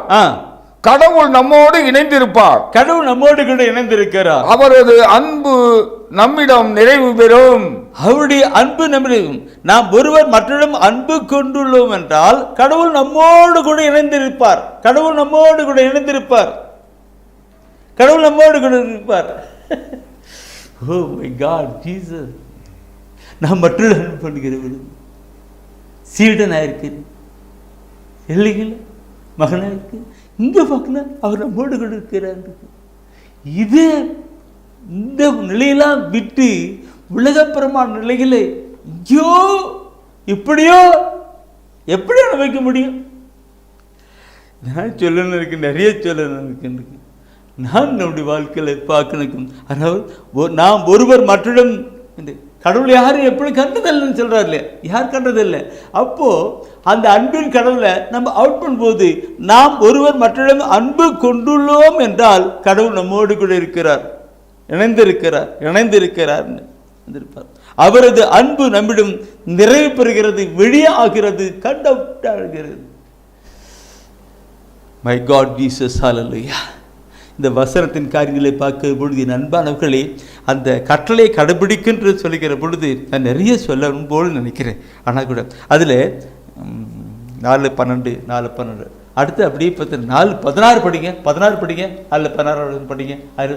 கடவுள் நம்மோடு இணைந்திருப்பார். கடவுள் நம்மோடு கூட இணைந்திருக்கிறார். அவரது அன்பு நம்மிடம் நிறைவு பெறும். அவருடைய அன்பு நம்மிடம், நாம் ஒருவர் மற்றவரிடம் அன்பு கொண்டுள்ளோம் என்றால் கடவுள் நம்மோடு கூட இணைந்திருப்பார். ஓ மை காட் ஜீசஸ், நான் மற்றொரு அன்பு பண்ணுகிறவர்கள் சீடனாக இருக்கிறேன், இல்லைங்களா? மகனாக இருக்கு. இங்கே பார்க்கணும், அவர் நம்மோடு கூட இருக்கிறார். இது இந்த நிலையெல்லாம் விட்டு உலகப்புறமான நிலைகளை ஐயோ எப்படியோ எப்படி அனுபவிக்க முடியும்? நான் சொல்லணும் இருக்கு, நிறைய சொல்லணும் இருக்கு. நான் நம்முடைய வாழ்க்கையில பார்க்கணும். அதாவது நாம் ஒருவர் மற்றிடம் கடவுள் யாரும் எப்படி கண்டதில்லைன்னு சொல்றாரு இல்லையா? யார் கண்டதில்லை. அப்போ அந்த அன்பின் கடவுளை நம்ம அவுட் பண்ணும்போது நாம் ஒருவர் மற்றிடம் அன்பு கொண்டுள்ளோம் என்றால் கடவுள் நம்மோடு கூட இருக்கிறார், இணைந்திருக்கிறார். அவரது அன்பு நம்மிடம் நிறைவு பெறுகிறது, வெளியாகிறது, கண்டவுட்டாகிறது. மை காட் ஜீசஸ், ஹல்லேலூயா. இந்த வசனத்தின் காரியங்களை பார்க்கிற பொழுது என் அன்பானவர்களே, அந்த கட்டளை கடைபிடிக்கின்ற சொல்லுகிற பொழுது நான் நிறைய சொல்லணும் போல் நினைக்கிறேன். ஆனால் கூட அதில் 4:12 அடுத்து அப்படியே 4:16 படிங்க, 16 படிங்க, அதில் 16 படிங்க. அதில்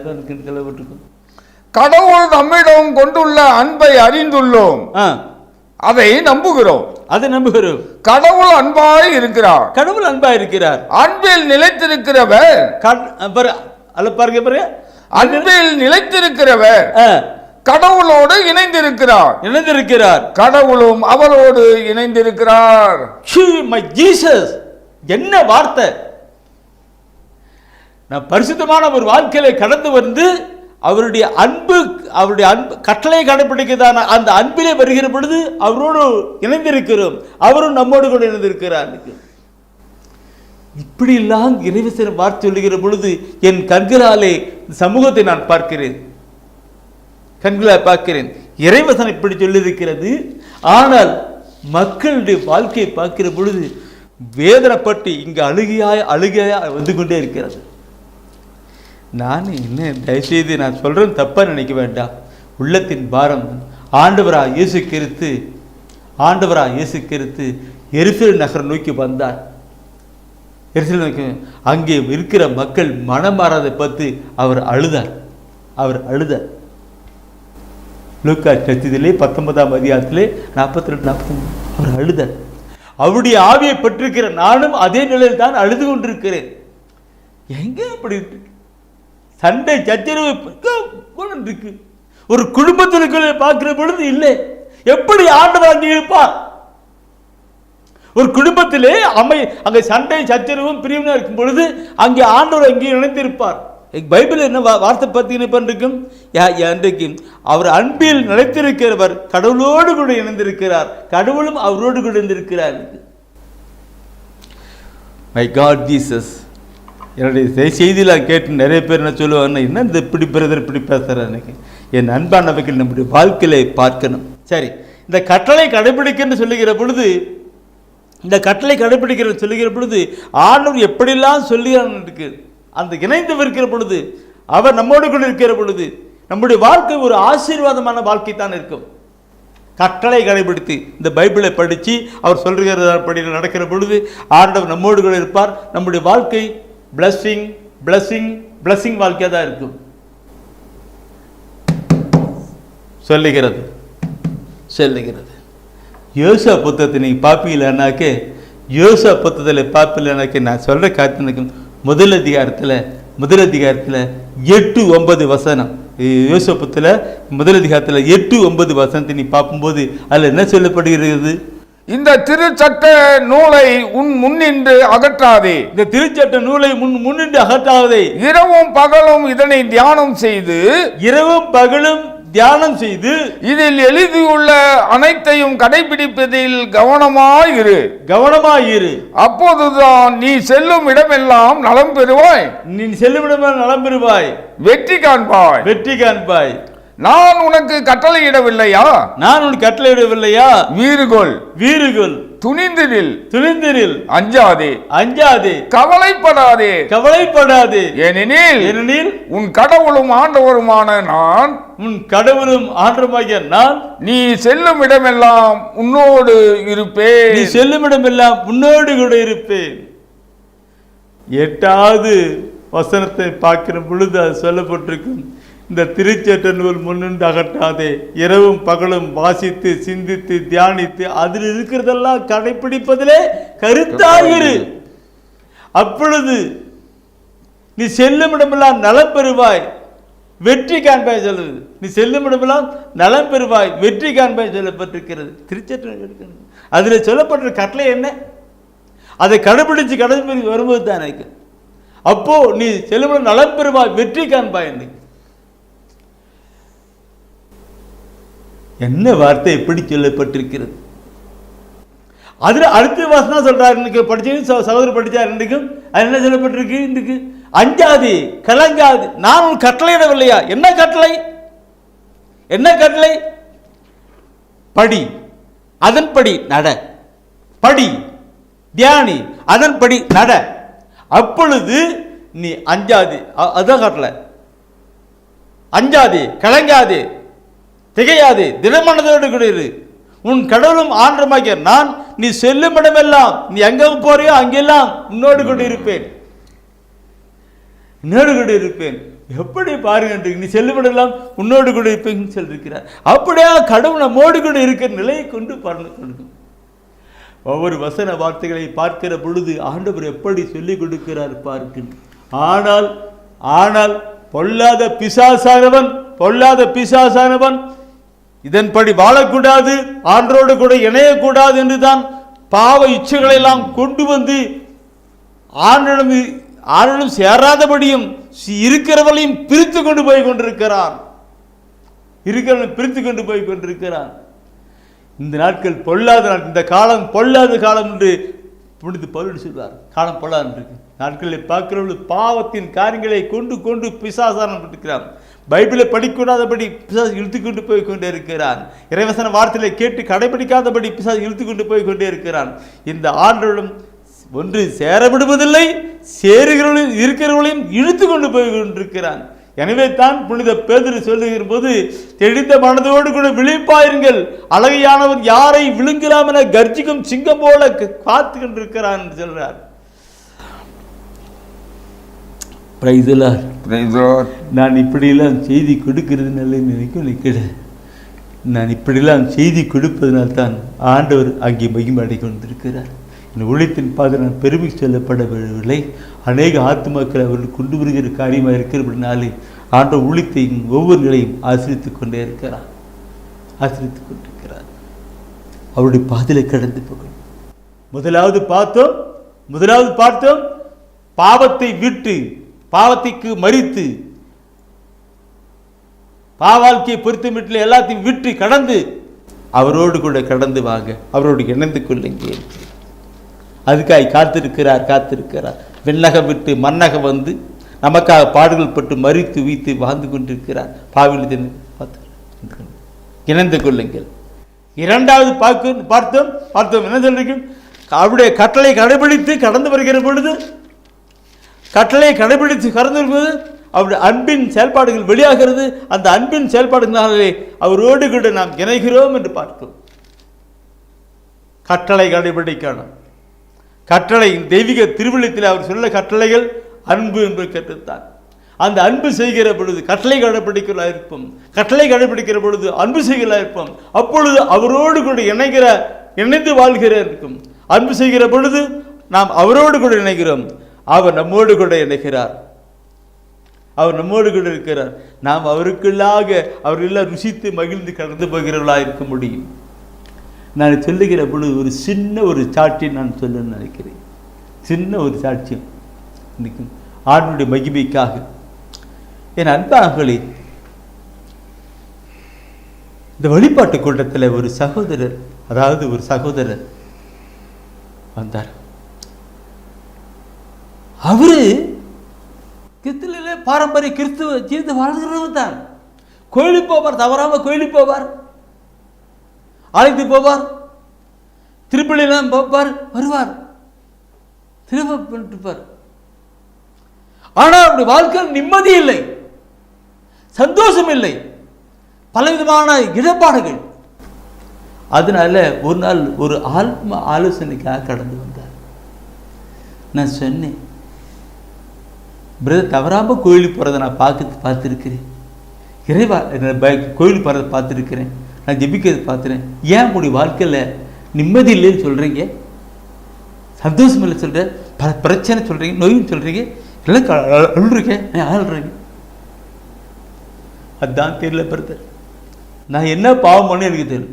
விட்டுருக்கும் கடவுள் நம்மிடம் கொண்டுள்ள அன்பை அறிந்துள்ளோம், ஆ, அதை நம்புகிறோம். அதை நம்புகிறோம். கடவுள் அன்பாய் இருக்கிறார். கடவுள் அன்பா இருக்கிறார். அன்பில் நிலைத்திருக்கிறவர் பாருங்க, அன்பில் நிலைத்திருக்கிறவர் ஆ, கடவுளோடு இணைந்திருக்கிறார். இணைந்திருக்கிறார். கடவுளும் அவரோடு இணைந்திருக்கிறார். மை ஜீசஸ், என்ன வார்த்தை! நான் பரிசுத்தமான ஒரு வாழ்க்கையில கடந்து வந்து அவருடைய அன்பு கட்டளை கடைபிடிக்கிறதான அந்த அன்பிலே வருகிற பொழுது அவரோடு இணைந்திருக்கிறோம். அவரும் நம்மோடு கூட இணைந்திருக்கிறார். இப்படி எல்லாம் இறைவசன வார்த்தை சொல்லுகிற பொழுது என் கண்களாலே சமூகத்தை நான் பார்க்கிறேன், கண்களால் பார்க்கிறேன். இறைவசனம் இப்படி சொல்லியிருக்கிறது. ஆனால் மக்களுடைய வாழ்க்கையை பார்க்கிற பொழுது வேதனைப்பட்டு இங்கு அழுகையாய் வந்து கொண்டே இருக்கிறது. நான் என்ன, தயவுசெய்து நான் சொல்றேன் தப்பா நினைக்க வேண்டாம். உள்ளத்தின் பாரம். ஆண்டவராக இயேசு கிறிஸ்து எருசலேம் நகர் நோக்கி வந்தார். எருசலேம் நோக்கி அங்கே இருக்கிற மக்கள் மனம் மாறாதை பார்த்து அவர் அழுதார். லூக்கா நற்செய்தியிலே 19ஆம் அதிகாரத்திலே 42-43 அவர் அழுதார். அவருடைய ஆவியை பெற்றிருக்கிற நானும் அதே நிலையில் தான் அழுது கொண்டிருக்கிறேன். எங்க அப்படி இருக்கு? சண்டை சச்சரவு இருக்கு. ஒரு குடும்பத்திற்குள்ளே பார்க்கிற பொழுது இல்லை. எப்படி ஆண்டவர் அங்கே இருப்பார்? ஒரு குடும்பத்திலே அங்கே சண்டை சச்சரவும் பிரிவினா இருக்கும் பொழுது அங்கே ஆண்டவர் அங்கே இணைந்திருப்பார். பைபிள் என்ன வார்த்தை பார்த்தீங்கன்னு இன்றைக்கு அவர் அன்பில் நிலைத்திருக்கிறவர் கடவுளோடு கூட இணைந்திருக்கிறார். கடவுளும் அவரோடு கூட இணைந்திருக்கிறார். My God Jesus. என்னுடைய செய்தியில் கேட்டு நிறைய பேர் என்ன சொல்லுவாங்க, என்ன இந்த இப்படி பிரதர் இப்படி பேசுகிறார். என் அன்பானவைகள் நம்முடைய வாழ்க்கையில பார்க்கணும். சரி, இந்த கட்டளை கடைபிடிக்கன்னு சொல்லுகிற பொழுது ஆண்டவர் எப்படிலாம் சொல்லுகிறான்னு அந்த இணைந்து இருக்கிற பொழுது அவர் நம்மோடு கூட இருக்கிற பொழுது நம்முடைய வாழ்க்கை ஒரு ஆசீர்வாதமான வாழ்க்கை தான் இருக்கும். கட்டளை கடைபிடித்து இந்த பைபிளை படித்து அவர் சொல்லுகிறபடி நடக்கிற பொழுது ஆண்டவர் நம்மோடு கூட இருப்பார். நம்முடைய வாழ்க்கை பிளஸிங் பிளஸிங் பிளஸிங் வாழ்க்கையாக தான் இருக்கும். சொல்லுகிறது யோசா புத்தகத்தை நீங்கள் பார்ப்பீங்கன்னாக்கே, யோசா புத்தகத்தில் பார்ப்பீங்கன்னாக்கே நான் சொல்கிற காத்து முதல் அதிகாரத்தில் 8-9 வசனம். யோசா புத்தகத்தில் முதல் அதிகாரத்தில் 8-9 வசனத்தை நீ பார்க்கும்போது அதில் என்ன சொல்லப்படுகிறது? இந்த திருச்சட்ட நூலை உன் முன்னின்று அகற்றாதே. இந்த திருச்சட்ட நூலை முன்னின்று அகற்றாதே. இரவும் பகலும் இதனை தியானம் செய்து இதில் எழுதியுள்ள அனைத்தையும் கடைபிடிப்பதில் கவனமாயிரு. அப்போதுதான் நீ செல்லும் இடமெல்லாம் நலம் பெறுவாய். வெற்றி காண்பாய். நான் உனக்கு கட்டளையிடவில்லையா? வீறுகொள். துணிந்திரில். அஞ்சாதே. கவலைப்படாதே. ஏனெனில் உன் கடவுளும் ஆண்டவருமான நான் நீ செல்லும் இடமெல்லாம் உன்னோடு இருப்பேன். 8வது வசனத்தை பார்க்கிற பொழுது அது சொல்லப்பட்டிருக்கும். இந்த திருச்சட்ட நூல் முன்னின்று அகற்றாதே. இரவும் பகலும் வாசித்து சிந்தித்து தியானித்து அதில் இருக்கிறதெல்லாம் கடைபிடிப்பதிலே கருத்தாயிரு. அப்பொழுது நீ செல்லும் இடமெல்லாம் நலம் பெறுவாய், வெற்றி காண்பாய் சொல்லுது. நீ செல்லும் இடமெல்லாம் நலம் பெறுவாய், வெற்றி காண்பாய் சொல்லப்பட்டிருக்கிறது. திருச்சட்ட அதில் சொல்லப்பட்ட கட்டளை என்ன? அதை கடைபிடிச்சு வரும்போது தான் எனக்கு அப்போ நீ செல்லும் நலம் பெறுவாய், வெற்றி காண்பாய். என்ன வார்த்தை எப்படி சொல்லப்பட்டிருக்கிறது? அதுல அடுத்த வாசனம் சொல்றாரு. இன்னைக்கு படிச்சு சகோதரர் படிச்சார். இன்றைக்கும் அது என்ன சொல்லப்பட்டிருக்கு? இன்றைக்கு அஞ்சாதே, கலங்காது. நான் உன் கட்டளையிடவில்லையா? என்ன கட்டளை? படி, அதன்படி நட. படி, தியானி, அதன்படி நட. அப்பொழுது நீ அஞ்சாதே. அதான் கட்டளை. அஞ்சாதே, கலங்காதே, திகையாதே, திடமனதோடு கூட இரு. உன் கடவுளும் ஆண்டவருமாகிய நான் நீ செல்லும் இடமெல்லாம், நீ எங்க போறியோ அங்கெல்லாம் உன்னோடு கூட இருப்பேன். எப்படி பாருங்க, நீ செல்லுமிடெல்லாம் உன்னோடு கூட இருப்பேன்னு சொல்லியிருக்கிறார். அப்படியே கடவுள் நம்மோடு கூட இருக்கிற நிலையை கொண்டு பறந்து கொடுக்கும். ஒவ்வொரு வசன வார்த்தைகளை பார்க்கிற பொழுது ஆண்டவர் எப்படி சொல்லிக் கொடுக்கிறார் பார்க்க. ஆனால் பொல்லாத பிசாசானவன் இதன்படி வாழக்கூடாது, ஆண்டரோடு கூட இணையக்கூடாது என்றுதான் பாவ இச்சைகளை எல்லாம் கொண்டு வந்து ஆண்டனும் சேராதபடியும் இருக்கிறவர்களையும் பிரித்து கொண்டு போய் கொண்டிருக்கிறான். இந்த நாட்கள் பொல்லாத நாட்கள், இந்த காலம் பொல்லாத காலம் என்று புனித பவுல் சொல்வார். காலம் பொல்லாத இருக்கு. நாட்களை பார்க்கிறவர்கள் பாவத்தின் காரியங்களை கொண்டு கொண்டு பிசாசானம் இருக்கிறான். பைபிளை படிக்கூடாதபடி பிசாசு இழுத்து கொண்டு போய் கொண்டே இருக்கிறான். இறைவசன வார்த்தையை கேட்டு கடைபிடிக்காதபடி பிசாசு இழுத்து கொண்டு போய் கொண்டே இருக்கிறான். இந்த ஆண்டோடும் ஒன்று சேர விடுவதில்லை, சேருகிறவர்களையும் இருக்கிறவர்களையும் இழுத்து கொண்டு போய் கொண்டிருக்கிறான். எனவே தான் புனித பேதுரு சொல்லுகிற போது, தெளிந்த மனதோடு கூட விழிப்பாயிருங்கள், அழகையானவர் யாரை விழுங்கலாம் என கர்ஜிக்கும் சிங்கம் போல காத்து கொண்டிருக்கிறான் என்று சொல்றார். நான் இப்படியெல்லாம் செய்தி கொடுக்கிறதுனால நினைக்கல, நான் இப்படியெல்லாம் செய்தி கொடுப்பதனால்தான் ஆண்டவர் அங்கே மகிமடை கொண்டிருக்கிறார். இந்த ஊழியத்தின் பாதை நான் பெருமை சொல்லப்படவில்லை. அநேக ஆத்துமாக்கள் அவர்கள் கொண்டு வருகிற காரியமாக இருக்கிறபடினாலே ஆண்டவர் ஊழியத்தையும் ஒவ்வொரு நிலையும் ஆசிரித்துக் கொண்டிருக்கிறார். அவருடைய பாதையில கடந்து போகணும். முதலாவது பார்த்தோம் பாவத்தை விட்டு, பாவத்திற்கு மரித்து, பாவாழ்க்கையை பொறுத்தமிட்டு எல்லாத்தையும் விட்டு கடந்து அவரோடு கூட கடந்து வாங்க, அவரோடு இணைந்து கொள்ளுங்க. அதுக்காக காத்திருக்கிறார். விண்ணகம் விட்டு மண்ணகம் வந்து நமக்காக பாடுகள் பட்டு மறித்து வீத்து வாழ்ந்து கொண்டிருக்கிறார். பாவில் இணைந்து கொள்ளுங்கள். இரண்டாவது பார்த்தோம் என்ன சொல்றீங்க? அவருடைய கட்டளை கடைபிடித்து கடந்து வருகிற பொழுது, அவருடைய அன்பின் செயல்பாடுகள் வெளியாகிறது. அந்த அன்பின் செயல்பாடுகளினாலே அவரோடு கூட நாம் இணைகிறோம் என்று பார்க்கிறோம். கட்டளை கடைபிடிக்கணும். கட்டளை தெய்வீக திருவிழத்தில் அவர் சொல்ல கட்டளைகள் அன்பு என்று கேட்டுத்தான். அந்த அன்பு செய்கிற பொழுது கட்டளை கடைபிடிக்கிறதா இருப்போம். கட்டளை கடைபிடிக்கிற பொழுது அன்பு செய்கிறதா இருப்போம். அப்பொழுது அவரோடு கூட இணைந்து வாழ்கிற இருக்கும். அன்பு செய்கிற பொழுது நாம் அவரோடு கூட இணைகிறோம். அவர் நம்மோடு கூட இணைகிறார். அவர் நம்மோடு கூட இருக்கிறார். நாம் அவருக்குள்ளாக அவர்களெல்லாம் ருசித்து மகிழ்ந்து கடந்து போகிறவர்களாக இருக்க முடியும். நான் சொல்லுகிற பொழுது ஒரு சின்ன ஒரு சாட்சி நான் சொல்ல நினைக்கிறேன். சின்ன ஒரு சாட்சியம் இன்னைக்கு ஆண்டுடைய மகிமைக்காக. என் அன்பார்களே, இந்த வழிபாட்டு கூட்டத்தில் ஒரு சகோதரர் வந்தார். அவரு கிறிஸ்துவில பாரம்பரிய கிறிஸ்துவ ஜீவிதம் வாழ்கிறவர் தான். கோயிலுக்கு போவார், தவறாம கோயிலுக்கு போவார், அழைத்து போவார், திருப்பலியெல்லாம் போவார், வருவார், திரும்ப பண்ணிட்டுப்பார். ஆனால் அப்படி வாழ்க்கையில் நிம்மதி இல்லை, சந்தோஷம் இல்லை, பலவிதமான இடர்பாடுகள். அதனால ஒரு நாள் ஒரு ஆலோசனைக்காக கடந்து வந்தார். நான் சொன்னேன், பிரதர், தவறாம கோயிலுக்கு போகிறத நான் பார்த்துருக்கிறேன், இறைவா கோயிலுக்கு போகிறத பார்த்துருக்கிறேன், நான் ஜெபிக்கிறத பார்த்துறேன். ஏன் உங்களுடைய வாழ்க்கையில் நிம்மதி இல்லைன்னு சொல்கிறீங்க, சந்தோஷம் இல்லை சொல்கிற, பல பிரச்சனை சொல்கிறீங்க, நோயின்னு சொல்கிறீங்க, எல்லாம் அழுறீங்க, ஆளுறீங்க. அதுதான் தெரியல பிரதர், நான் என்ன பாவம் பண்ண எனக்கு தெரியல.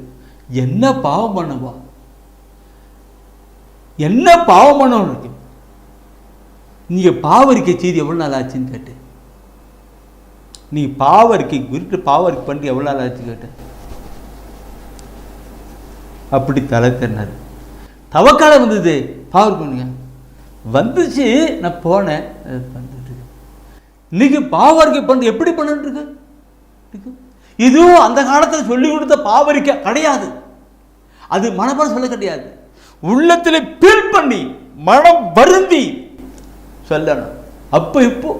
என்ன பாவம் பண்ணவா? என்ன பாவம் பண்ண இருக்கு? நீங்கள் பாவரிக்கை செய்தி எவ்வளோ நாள் ஆச்சுன்னு கேட்டேன். நீங்கள் பாவரிக்கை பண்ணி எவ்வளோ நாள் ஆச்சு கேட்டேன். அப்படி தலை தென்னார். தவக்காலம் வந்தது, பாவர் பண்ணுங்க வந்துச்சு, நான் போனேன். இன்னைக்கு பாவரிக்கை பண்ணி எப்படி பண்ணிட்டு இருக்கு? இதுவும் அந்த காலத்தில் சொல்லிக் கொடுத்த பாவரிக்கை கிடையாது. அது மனப்பாட சொல்ல கிடையாது, உள்ளத்தில் பீல் பண்ணி மனம் வருந்தி சொல்லணும். அப்போ இப்போ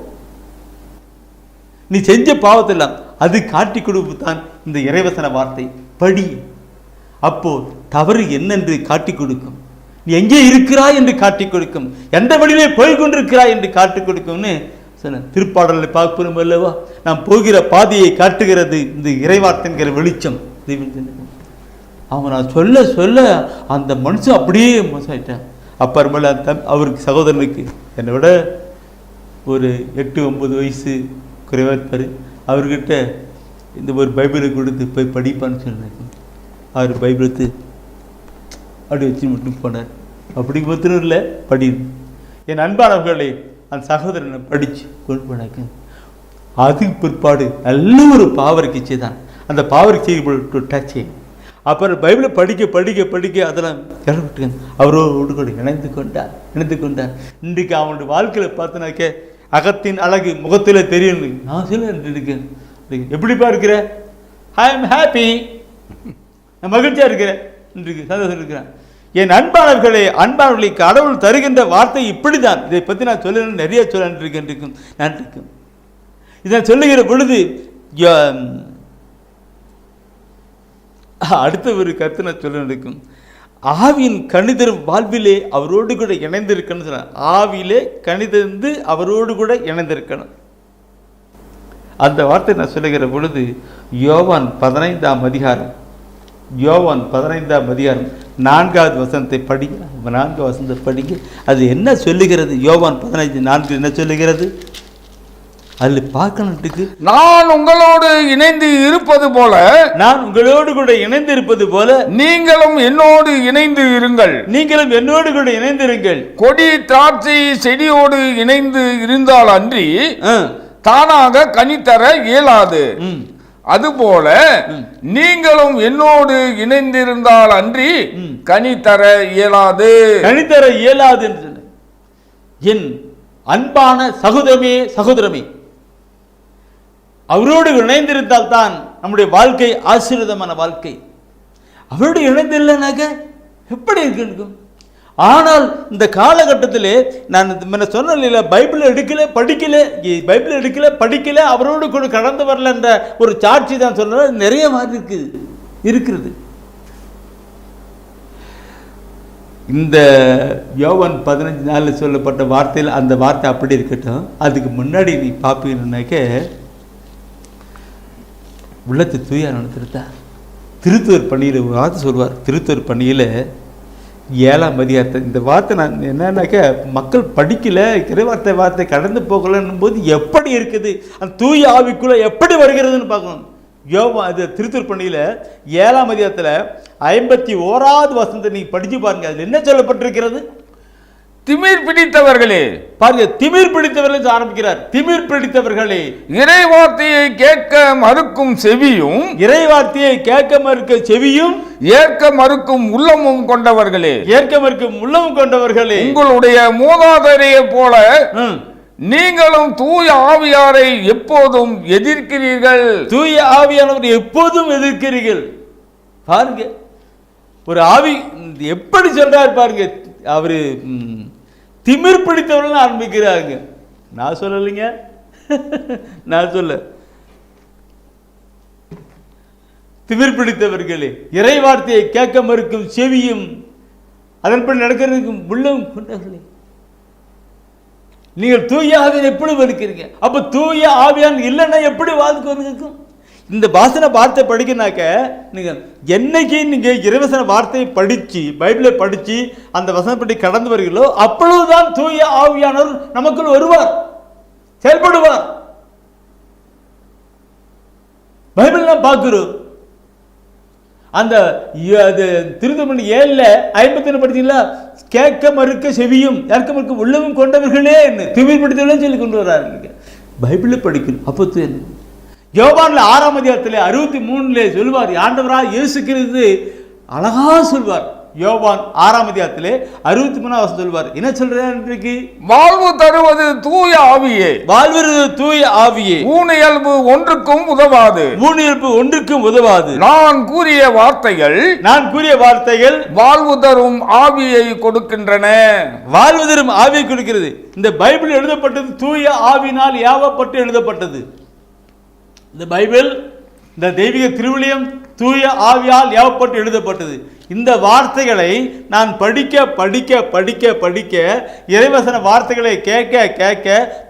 நீ செஞ்ச பாவத்தெல்லாம் அது காட்டி கொடுப்பு தான் இந்த இறைவசன வார்த்தை. படி, அப்போ தவறு என்னென்று காட்டி கொடுக்கும், நீ எங்கே இருக்கிறாய் என்று காட்டி கொடுக்கும், எந்த வழியிலே போய் கொண்டிருக்கிறாய் என்று காட்டி கொடுக்கும்னு திருப்பாடலை பார்க்கிறோம் அல்லவா, நாம் போகிற பாதையை காட்டுகிறது இந்த இறைவார்த்தைங்கிற வெளிச்சம். அவங்க நான் சொல்ல சொல்ல அந்த மனுஷன் அப்படியே மோசமாயிட்டான். அப்புறமேல அவருக்கு சகோதரனுக்கு என்னை விட ஒரு 8-9 வயசு குறைவாக இருப்பார். அவர்கிட்ட இந்த ஒரு பைபிளை கொடுத்து போய் படிப்பான்னு சொன்னாங்க. அவர் பைபிள் எடுத்து அப்படி வச்சு மட்டும் போனார். அப்படி மாத்திரம் இல்லை, படி. என் அன்பானவர்களை அந்த சகோதரனை படித்து கொண்டு போனாக்க அதுக்கு பிற்பாடு நல்ல ஒரு பாவரிக்கை தான். அந்த பாவரிக்கை டச் செய்யும். அப்புறம் பைபிளை படிக்க படிக்க படிக்க அதெல்லாம் இறவிட்டு அவரோடு கூட இணைந்து கொண்டார். இன்றைக்கு அவனுடைய வாழ்க்கையில் பார்த்தனாக்க அகத்தின் அழகு முகத்தில் தெரியும். நான் சொல்ல இருக்கேன், எப்படிப்பா இருக்கிற? ஐ எம் ஹாப்பி, நான் மகிழ்ச்சியாக இருக்கிறேன், இன்றைக்கு சந்தோஷம் இருக்கிறேன். என் அன்பானவர்களை கடவுள் தருகின்ற வார்த்தை இப்படிதான். இதை பற்றி நான் சொல்ல நிறைய சொல்ல இருக்கேன். இதை சொல்லுகிற பொழுது அடுத்த ஒரு கருத்து நான் சொல்ல இருக்கும். ஆவியின் கணிதரும் வாழ்விலே அவரோடு கூட இணைந்திருக்கணும் சொன்ன. ஆவியிலே கணிதந்து அவரோடு கூட இணைந்திருக்கணும். அந்த வார்த்தை நான் சொல்லுகிற பொழுது யோவான் 15ஆம் அதிகாரம் 4வது வசனத்தை படிங்க. 4வது வசனத்தை படிங்க. அது என்ன சொல்லுகிறது? யோவான் 15:4 என்ன சொல்லுகிறது? அதில் பார்க்கணுட்டுக்கு, நான் உங்களோடு இணைந்து இருப்பது போல, நான் உங்களோடு கூட இணைந்து இருப்பது போல நீங்களும் என்னோடு இணைந்து இருங்கள். நீங்களும் என்னோடு கூட இணைந்திருங்கள். கொடி திராட்சை செடியோடு இணைந்து இருந்தால் அன்றி தானாக கனி தர இயலாது. அதுபோல நீங்களும் என்னோடு இணைந்திருந்தால் அன்றி கனி தர இயலாது. என்று சொன்ன என் அன்பான சகோதரமே, அவரோடு இணைந்திருந்தால் தான் நம்முடைய வாழ்க்கை ஆசீர்வாதமான வாழ்க்கை. அவரோடு இணைந்தில்லைனாக்க எப்படி இருக்கு? ஆனால் இந்த காலகட்டத்திலே நான் சொன்ன பைபிள் எடுக்கல படிக்கல அவரோடு கூட கடந்து வரல என்ற ஒரு சாட்சி தான் சொல்ற. நிறைய மாதிரி இருக்கிறது. இந்த யோவான் 15:4 சொல்லப்பட்ட வார்த்தையில் அந்த வார்த்தை அப்படி இருக்கட்டும். அதுக்கு முன்னாடி நீ பார்ப்பீங்கன்னாக்க உள்ளத்தை தூயா நடத்திருத்தா திருத்துவர் பணியில் ஒரு வார்த்தை சொல்வார். திருத்துவர் பணியில் 7ஆம் அதிகாரத்தை இந்த வார்த்தை நான் என்னன்னாக்க மக்கள் படிக்கல, வார்த்தை கடந்து போகலன்னும் போது எப்படி இருக்குது, அந்த தூய ஆவிக்குள்ள எப்படி வருகிறதுன்னு பார்க்கணும். யோவா அது திருத்துவர் பணியில் 7ஆம் அதிகாரத்தில் 51வது வசனத்தை நீங்க படிச்சு பாருங்க. அதுல என்ன சொல்லப்பட்டிருக்கிறது? திமிர் பிடித்தவர்களே, பாருங்க, திமிர் பிடித்தவர்கள் ஆரம்பிக்கிறார். திமிர் பிடித்தவர்களே, இறைவார்த்தையை கேட்க மறுக்கும் செவியும், இறைவார்த்தையை கேட்க மறுக்க செவியும், ஏற்க மறுக்கும் உள்ளமும் கொண்டவர்களே, உங்களுடைய மூதாதையரை போல நீங்களும் தூய ஆவியாரை எப்போதும் எதிர்க்கிறீர்கள். தூய ஆவியானவர் எப்போதும் எதிர்க்கிறீர்கள். பாருங்க, ஒரு ஆவி எப்படி சொல்றாரு பாருங்க. அவரு திமிர் பிடித்தவர்கள் ஆரம்பிக்கிறாங்க. நான் சொல்லலைங்க, நான் சொல்ல. திமிர் பிடித்தவர்களே, இறை வார்த்தையை கேட்க மறுக்கும் செவியும் அதன்படி நடக்கிறதுக்கும் உள்ளம் கொண்டவர்களே, நீங்கள் தூய ஆவியான் எப்படி வெறுக்கிறீங்க? அப்ப தூய ஆவியான் இல்லைன்னா எப்படி வாழ்க்கை இருக்கும்? இந்த வாசன வார்த்தை படிக்கனாக்க நீங்க என்னைக்கு நீங்க இறைவசன வார்த்தையை படிச்சு பைபிளை படிச்சு அந்த வசனப்படி கடந்து வருகிறீர்களோ அப்பொழுதுதான் தூய ஆவியானவர் நமக்குள் வருவார், செயல்படுவார். பைபிள் நான் பார்க்கிறோம். அந்த திருத்தமணி 7:51 படிச்சீங்களா? கேட்க மறுக்க செவியும் ஏற்க மறுக்க உள்ளமும் கொண்டவர்களே திமிர் பிடித்தவர்களே சொல்லி கொண்டு வர்றாரு. பைபிளை படிக்கணும். அப்போ யோவான்ல 6ஆம் அதிகாரத்தில் 63 சொல்வார். ஆண்டவராக இயேசு கிறிஸ்து அழகா சொல்வார். யோவான் 6ஆம் அதிகாரத்திலே 63ஆம் வசனம் சொல்வார். என்ன சொல்றார்? இன்றைக்கு வாழ்வு தருவது தூய ஆவியே, வாழ்வது தூய ஆவியே, ஊனியல்பு ஒன்றுக்கும் உதவாது. நான் கூறிய வார்த்தைகள் வாழ்வு தரும் ஆவியை கொடுக்கின்றன. வாழ்வு தரும் ஆவியை கொடுக்கிறது. இந்த பைபிள் எழுதப்பட்டது தூய ஆவியினால் ஏவப்பட்டு எழுதப்பட்டது. இந்த பைபிள், இந்த தெய்வீக திருவிழியம் தூய ஆவியால் ஏவப்பட்டு எழுதப்பட்டது. இந்த வார்த்தைகளை நான் படிக்க படிக்க படிக்க படிக்க இறைவசன வார்த்தைகளை கேட்க கேட்க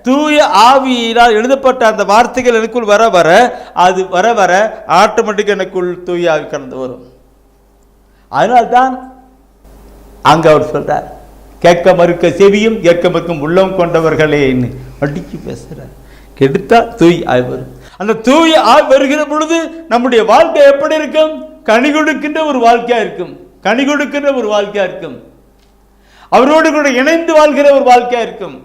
தூய ஆவியினால் எழுதப்பட்ட அந்த வார்த்தைகள் எனக்குள் வர வர அது வர வர ஆட்டோமேட்டிக் எனக்குள் தூய ஆவி கடந்து வரும். அதனால்தான் அங்க அவர் சொல்றார், கேட்க மறுக்க செவியும் ஏற்க மறுக்கும் உள்ளம் கொண்டவர்களே அடிச்சு பேசுறார். கெடுத்தா தூய் ஆவி வரும். அந்த தூய ஆவி வருகிற பொழுது நம்முடைய வாழ்க்கை எப்படி இருக்கும்? கனி கொடுக்கின்ற ஒரு வாழ்க்கையா இருக்கும். கனி கொடுக்கின்ற ஒரு வாழ்க்கையா இருக்கும். அவரோடு கூட இணைந்து வாழ்கிற ஒரு வாழ்க்கையா இருக்கும்.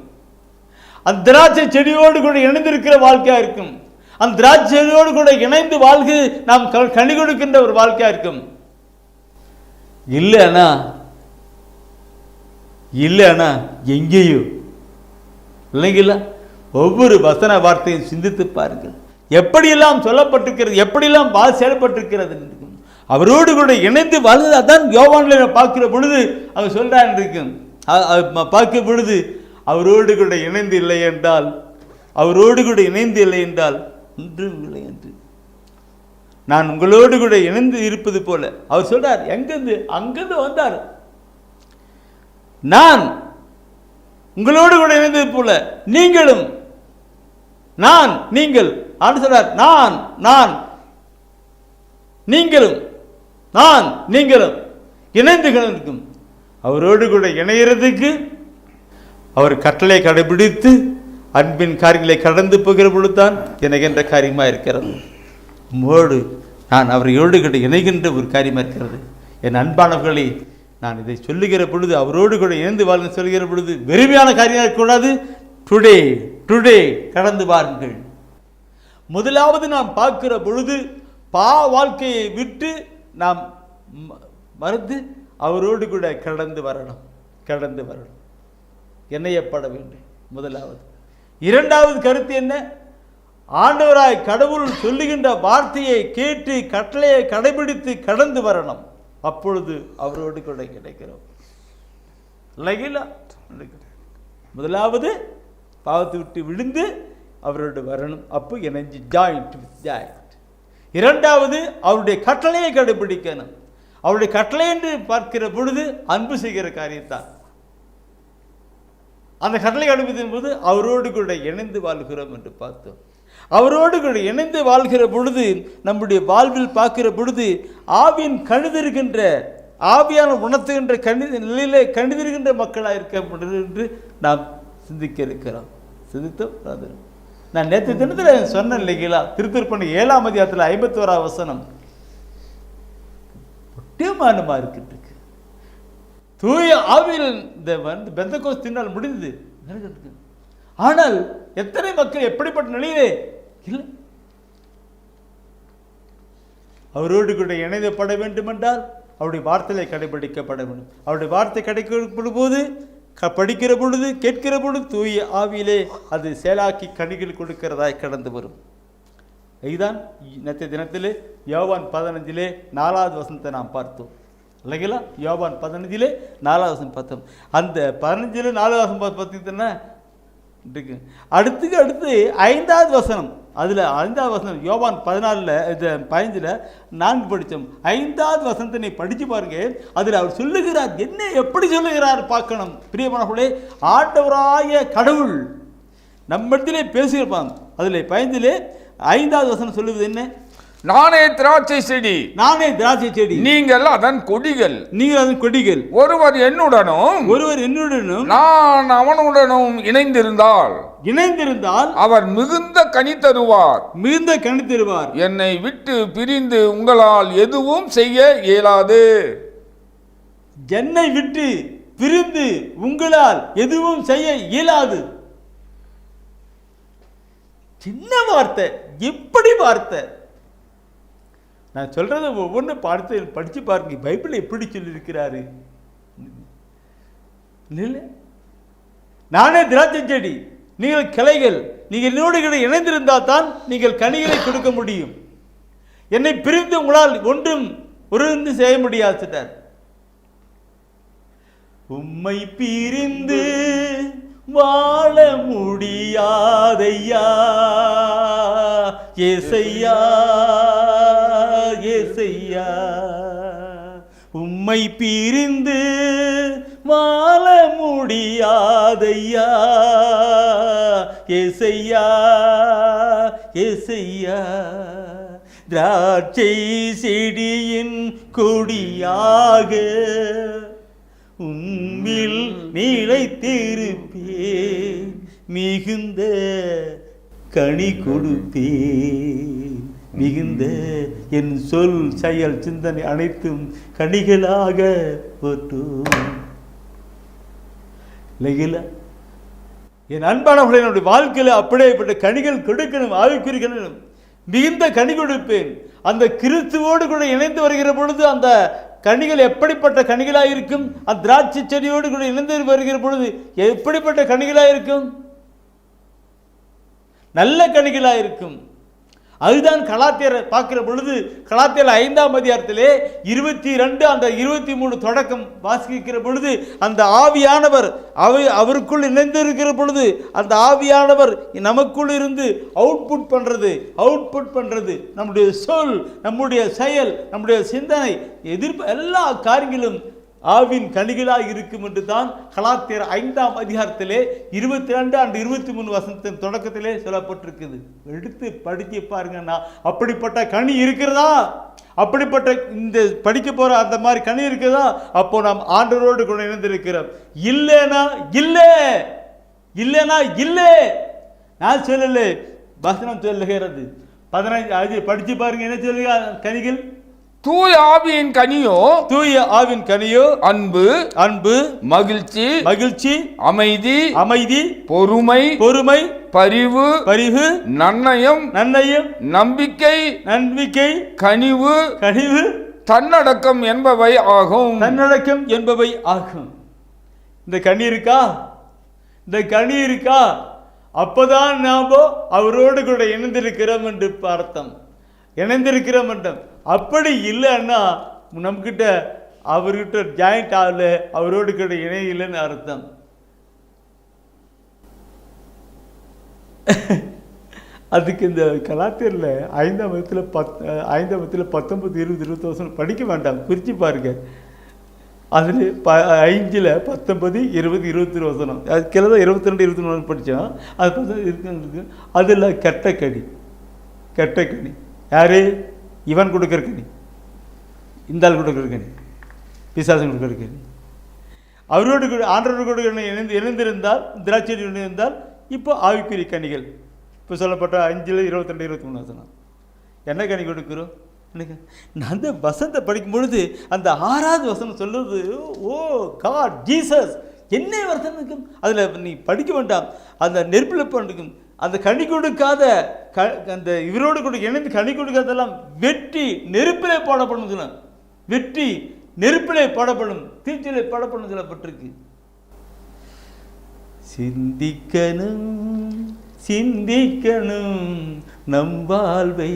அந்த திராட்சை செடியோடு கூட இணைந்திருக்கிற வாழ்க்கையா இருக்கும். அந்த திராட்சை செடியோடு கூட இணைந்து வாழ்க்கை நாம் கனி கொடுக்கின்ற ஒரு வாழ்க்கையா இருக்கும். இல்லைன்னா எங்கேயோ இல்லைங்களா? ஒவ்வொரு வசன வார்த்தையும் சிந்தித்து பாருங்கள். எப்படியெல்லாம் சொல்லப்பட்டிருக்கிறது, எப்படியெல்லாம் செயல்பட்டிருக்கிறது. அவரோடு கூட இணைந்து வாழ்ந்து அதான் யோவான்ல பார்க்கிற பொழுது அவர் சொல்றான் இருக்கும். பார்க்கிற பொழுது அவரோடு கூட இணைந்து இல்லை என்றால், அவரோடு கூட இணைந்து இல்லை என்றால் ஒன்றும் இல்லை என்று. நான் உங்களோடு கூட இணைந்து இருப்பது போல அவர் சொல்றார். எங்கிருந்து? அங்கிருந்து வந்தார். நான் உங்களோடு கூட இணைந்தது போல நீங்களும் நான் நீங்கள் ஆண்டு சொல்றார். நான் நீங்களும் நான் நீங்களும் இணைந்து இருக்கும். அவரோடு கூட இணைகிறதுக்கு அவர் கட்டளை கடைபிடித்து அன்பின் காரியங்களை கடந்து போகிற பொழுதுதான் எனக்கு என்ற காரியமாக இருக்கிறது. மோடு நான் அவரோடு கூட இணைகின்ற ஒரு காரியமாக இருக்கிறது. என் அன்பானவர்களே, நான் இதை சொல்லுகிற பொழுது அவரோடு கூட இணைந்து வாழ்ந்து சொல்கிற பொழுது வெறுமையான காரியம் இருக்கக்கூடாது. டுடே கடந்து பாருங்கள். முதலாவது நாம் பார்க்கிற பொழுது வாழ்க்கையை விட்டு நாம் மறந்து அவரோடு கூட கடந்து வரணும். இணையப்பட வேண்டும் முதலாவது. இரண்டாவது கருத்து என்ன? ஆண்டவராய் கடவுள் சொல்லுகின்ற வார்த்தையை கேட்டு கட்டளையை கடைபிடித்து கடந்து வரணும். அப்பொழுது அவரோடு கூட கிடைக்கிறோம். முதலாவது பாவத்தை விட்டு விழுந்து அவரோடு வரணும். அப்போ இணைஞ்சு ஜாயிண்ட். இரண்டாவது அவருடைய கட்டளையை கடைபிடிக்கணும். அவருடைய கட்டளை என்று பார்க்கிற பொழுது அன்பு செய்கிற காரியத்தான். அந்த கட்டளை கடைபிடிக்கும் போது அவரோடு கூட இணைந்து வாழ்கிறோம் என்று பார்த்தோம். அவரோடு கூட இணைந்து வாழ்கிற பொழுது நம்முடைய வாழ்வில் பார்க்கிற பொழுது ஆவியின் கணிதிருக்கின்ற ஆவியான உணர்த்துகின்ற நிலையிலே கணிதிருக்கின்ற மக்களாக இருக்கப்படுகிறது என்று நாம் சிந்திக்க இருக்கிறோம். சிந்தித்தோம். நான் நேற்று தினத்தில் சொன்னேன் இல்லைங்களா? திருத்திருப்பணி 7ஆம் அதிகாரத்தில் 51ஆம் வசனம் ஒட்டியமானமாக இருக்கின்றது. தூய ஆவியில் இந்த பெந்தகோஸ்து தின்னால் முடிந்தது. ஆனால் எத்தனை மக்கள் எப்படிப்பட்ட நிலையிலே இல்லை? அவரோடு கூட இணைக்கப்பட வேண்டும் என்றால் அவருடைய வார்த்தையை கடைபிடிக்கப்பட வேண்டும். அவருடைய வார்த்தை கடைபிடிக்கப்படும் போது படிக்கிற பொழுது கேட்கிற பொழுது தூய ஆவியிலே அது செயலாக்கி கனிகள் கொடுக்கிறதாய் கடந்து வரும். இதுதான் நேற்றைய தினத்திலே யோவான் 15 4வது வசனத்தை நாம் பார்த்தோம் இல்லைங்களா? யோவான் 15 4வது வசனம் பார்த்தோம். அந்த 15 4வது வசனம் பார்த்தீங்கன்னா இருக்கு. அடுத்து 5வது வசனம். அதில் 5வது வசனம் யோவான் 15 4 படித்தோம். 5வது வசனத்தை நீ படித்து பாருங்க. அதில் அவர் சொல்லுகிறார். என்ன எப்படி சொல்லுகிறார் பார்க்கணும். பிரியமானவர்களே, ஆண்டவராய கடவுள் நம்மிடத்திலே பேசியிருப்பாங்க. அதில் 5வது வசனம் சொல்லுவது என்ன? நானே திராட்சை செடி, நீங்கள் அதன் கொடிகள். ஒருவர் என்னுடனும் நான் அவனுடனும் இணைந்திருந்தால் அவர் மிகுந்த கனி தருவார். என்னை விட்டு பிரிந்து உங்களால் எதுவும் செய்ய இயலாது. என்னை விட்டு பிரிந்து உங்களால் எதுவும் செய்ய இயலாது. சின்ன வார்த்தை, எப்படி வார்த்தை? நான் சொல்றதை ஒவ்வொன்றும் படிச்சு பாருங்க. பைபிள் எப்படி சொல்லியிருக்கிறாரு. நானே திராட்சை செடி, நீங்கள் கிளைகள். நீங்கள் என்னோடு இணைந்திருந்தால் தான் நீங்கள் கனிகளை கொடுக்க முடியும். என்னை பிரிந்து உங்களால் ஒன்றும் செய்ய முடியாது. உம்மை பிரிந்து வாழ முடியாதையா ஏசையா, உம்மை உம்மை பிரிந்து வாழ முடியாதையா ஏசையா ஏசையா. திராட்சை செடியின் கொடியாக உம்மில் நிலைத்திருப்பேன், மிகுந்த கனி கொடுப்பேன், மிகுந்த என் சொல் செயல் சிந்தனை அனைத்தும் கனிகளாக போற்றும். இல்லைங்களா? என் அன்பானவர்களை என்னுடைய வாழ்க்கையில் அப்படியேப்பட்ட கனிகள் கொடுக்கணும், ஆவிக்குறிக்கணும். மிகுந்த கனி கொடுப்பேன். அந்த கிறிஸ்துவோடு கூட இணைந்து வருகிற பொழுது அந்த கனிகள் எப்படிப்பட்ட கனிகளாக இருக்கும்? அந்த திராட்சை செடியோடு கூட இணைந்து வருகிற பொழுது எப்படிப்பட்ட கனிகளாக இருக்கும்? நல்ல கனிகளாக இருக்கும். அதுதான் கலாத்தியரை பார்க்கிற பொழுது கலாத்தியர் 5ஆம் அதிகாரத்திலே 22 அந்த 23 தொடக்கம் வாசிக்கிற பொழுது அந்த ஆவியானவர் அவருக்குள் இணைந்து இருக்கிற பொழுது அந்த ஆவியானவர் நமக்குள் இருந்து அவுட்புட் பண்றது நம்முடைய சொல், நம்முடைய செயல், நம்முடைய சிந்தனை, எல்லா காரியங்களும் ஆவின் கனிகளாக இருக்கும் என்று தான் கலாத்தியர் 5ஆம் அதிகாரத்திலே 22 and 23 வசனத்தின் தொடக்கத்திலே சொல்லப்பட்டிருக்குது. எடுத்து படித்து பாருங்கன்னா அப்படிப்பட்ட கனி இருக்கிறதா? அப்படிப்பட்ட இந்த படிக்க போற அந்த மாதிரி கனி இருக்கிறதா? அப்போ நாம் ஆண்டவரோடு கூட இணைந்திருக்கிறோம். இல்லைனா இல்லை. நான் சொல்லல, வசனம் சொல்லுகிறது. 15 படிச்சு பாருங்க. என்ன சொல்லுங்க கனிகள்? தூய ஆவியின் கனியோ அன்பு, மகிழ்ச்சி, அமைதி, பொறுமை, பரிவு, நன்னயம், நம்பிக்கை, கனிவு, தன்னடக்கம் என்பவை ஆகும். இந்த கனி இருக்கா? அப்பதான் நாம அவரோடு கூட இணைந்திருக்கிறோம் என்று அர்த்தம். அப்படி இல்லைன்னா நம்மகிட்ட அவர்கிட்ட ஜாயிண்ட் ஆகல, அவரோடு கூட இணையில்லைன்னு அர்த்தம். அதுக்கு இந்த கலாத்தியரில் 5ஆம் வகுத்தில் 19, 20, 20 படிக்க வேண்டாம், பிரித்து பாருங்க. அதில் 5ல் 19, 20, 21 வசனம். அது கிளத 22, 23 படித்தோம். அது இருக்கு. அதில் கெட்ட கனி யாரு? இவன் கொடுக்குற கனி, இந்த ஆள் கொடுக்குற கனி, பிசாசன் கொடுக்குற கனி. அவரோடு கூட ஆண்டவரோடு கூட இணைந்திருந்தால், திராட்சை இணைந்திருந்தால் இப்போ ஆவிக்குரிய கனிகள். இப்போ சொல்லப்பட்ட 5ல் 22, 23 வசனம். என்ன கனி கொடுக்குறோம்? நான் அந்த வசனத்தை படிக்கும் பொழுது அந்த 6வது வசனம் சொல்லுது, ஓ காட் ஜீசஸ் என்ன வசனம். அதில் நீ படிக்க வேண்டாம், அந்த நெருப்பில் பண்ணிருக்கும். அந்த கனி கொடுக்காத அந்த இவரோடு கூட இணைந்து கனி கொடுக்காதெல்லாம் வெட்டி நெருப்பிலே பாடப்படும். வெட்டி நெருப்பிலே பாடப்படும், தீச்சிலே பாடப்படும் சொல்லப்பட்டிருக்கு. சிந்திக்கணும் நம் வாழ்வை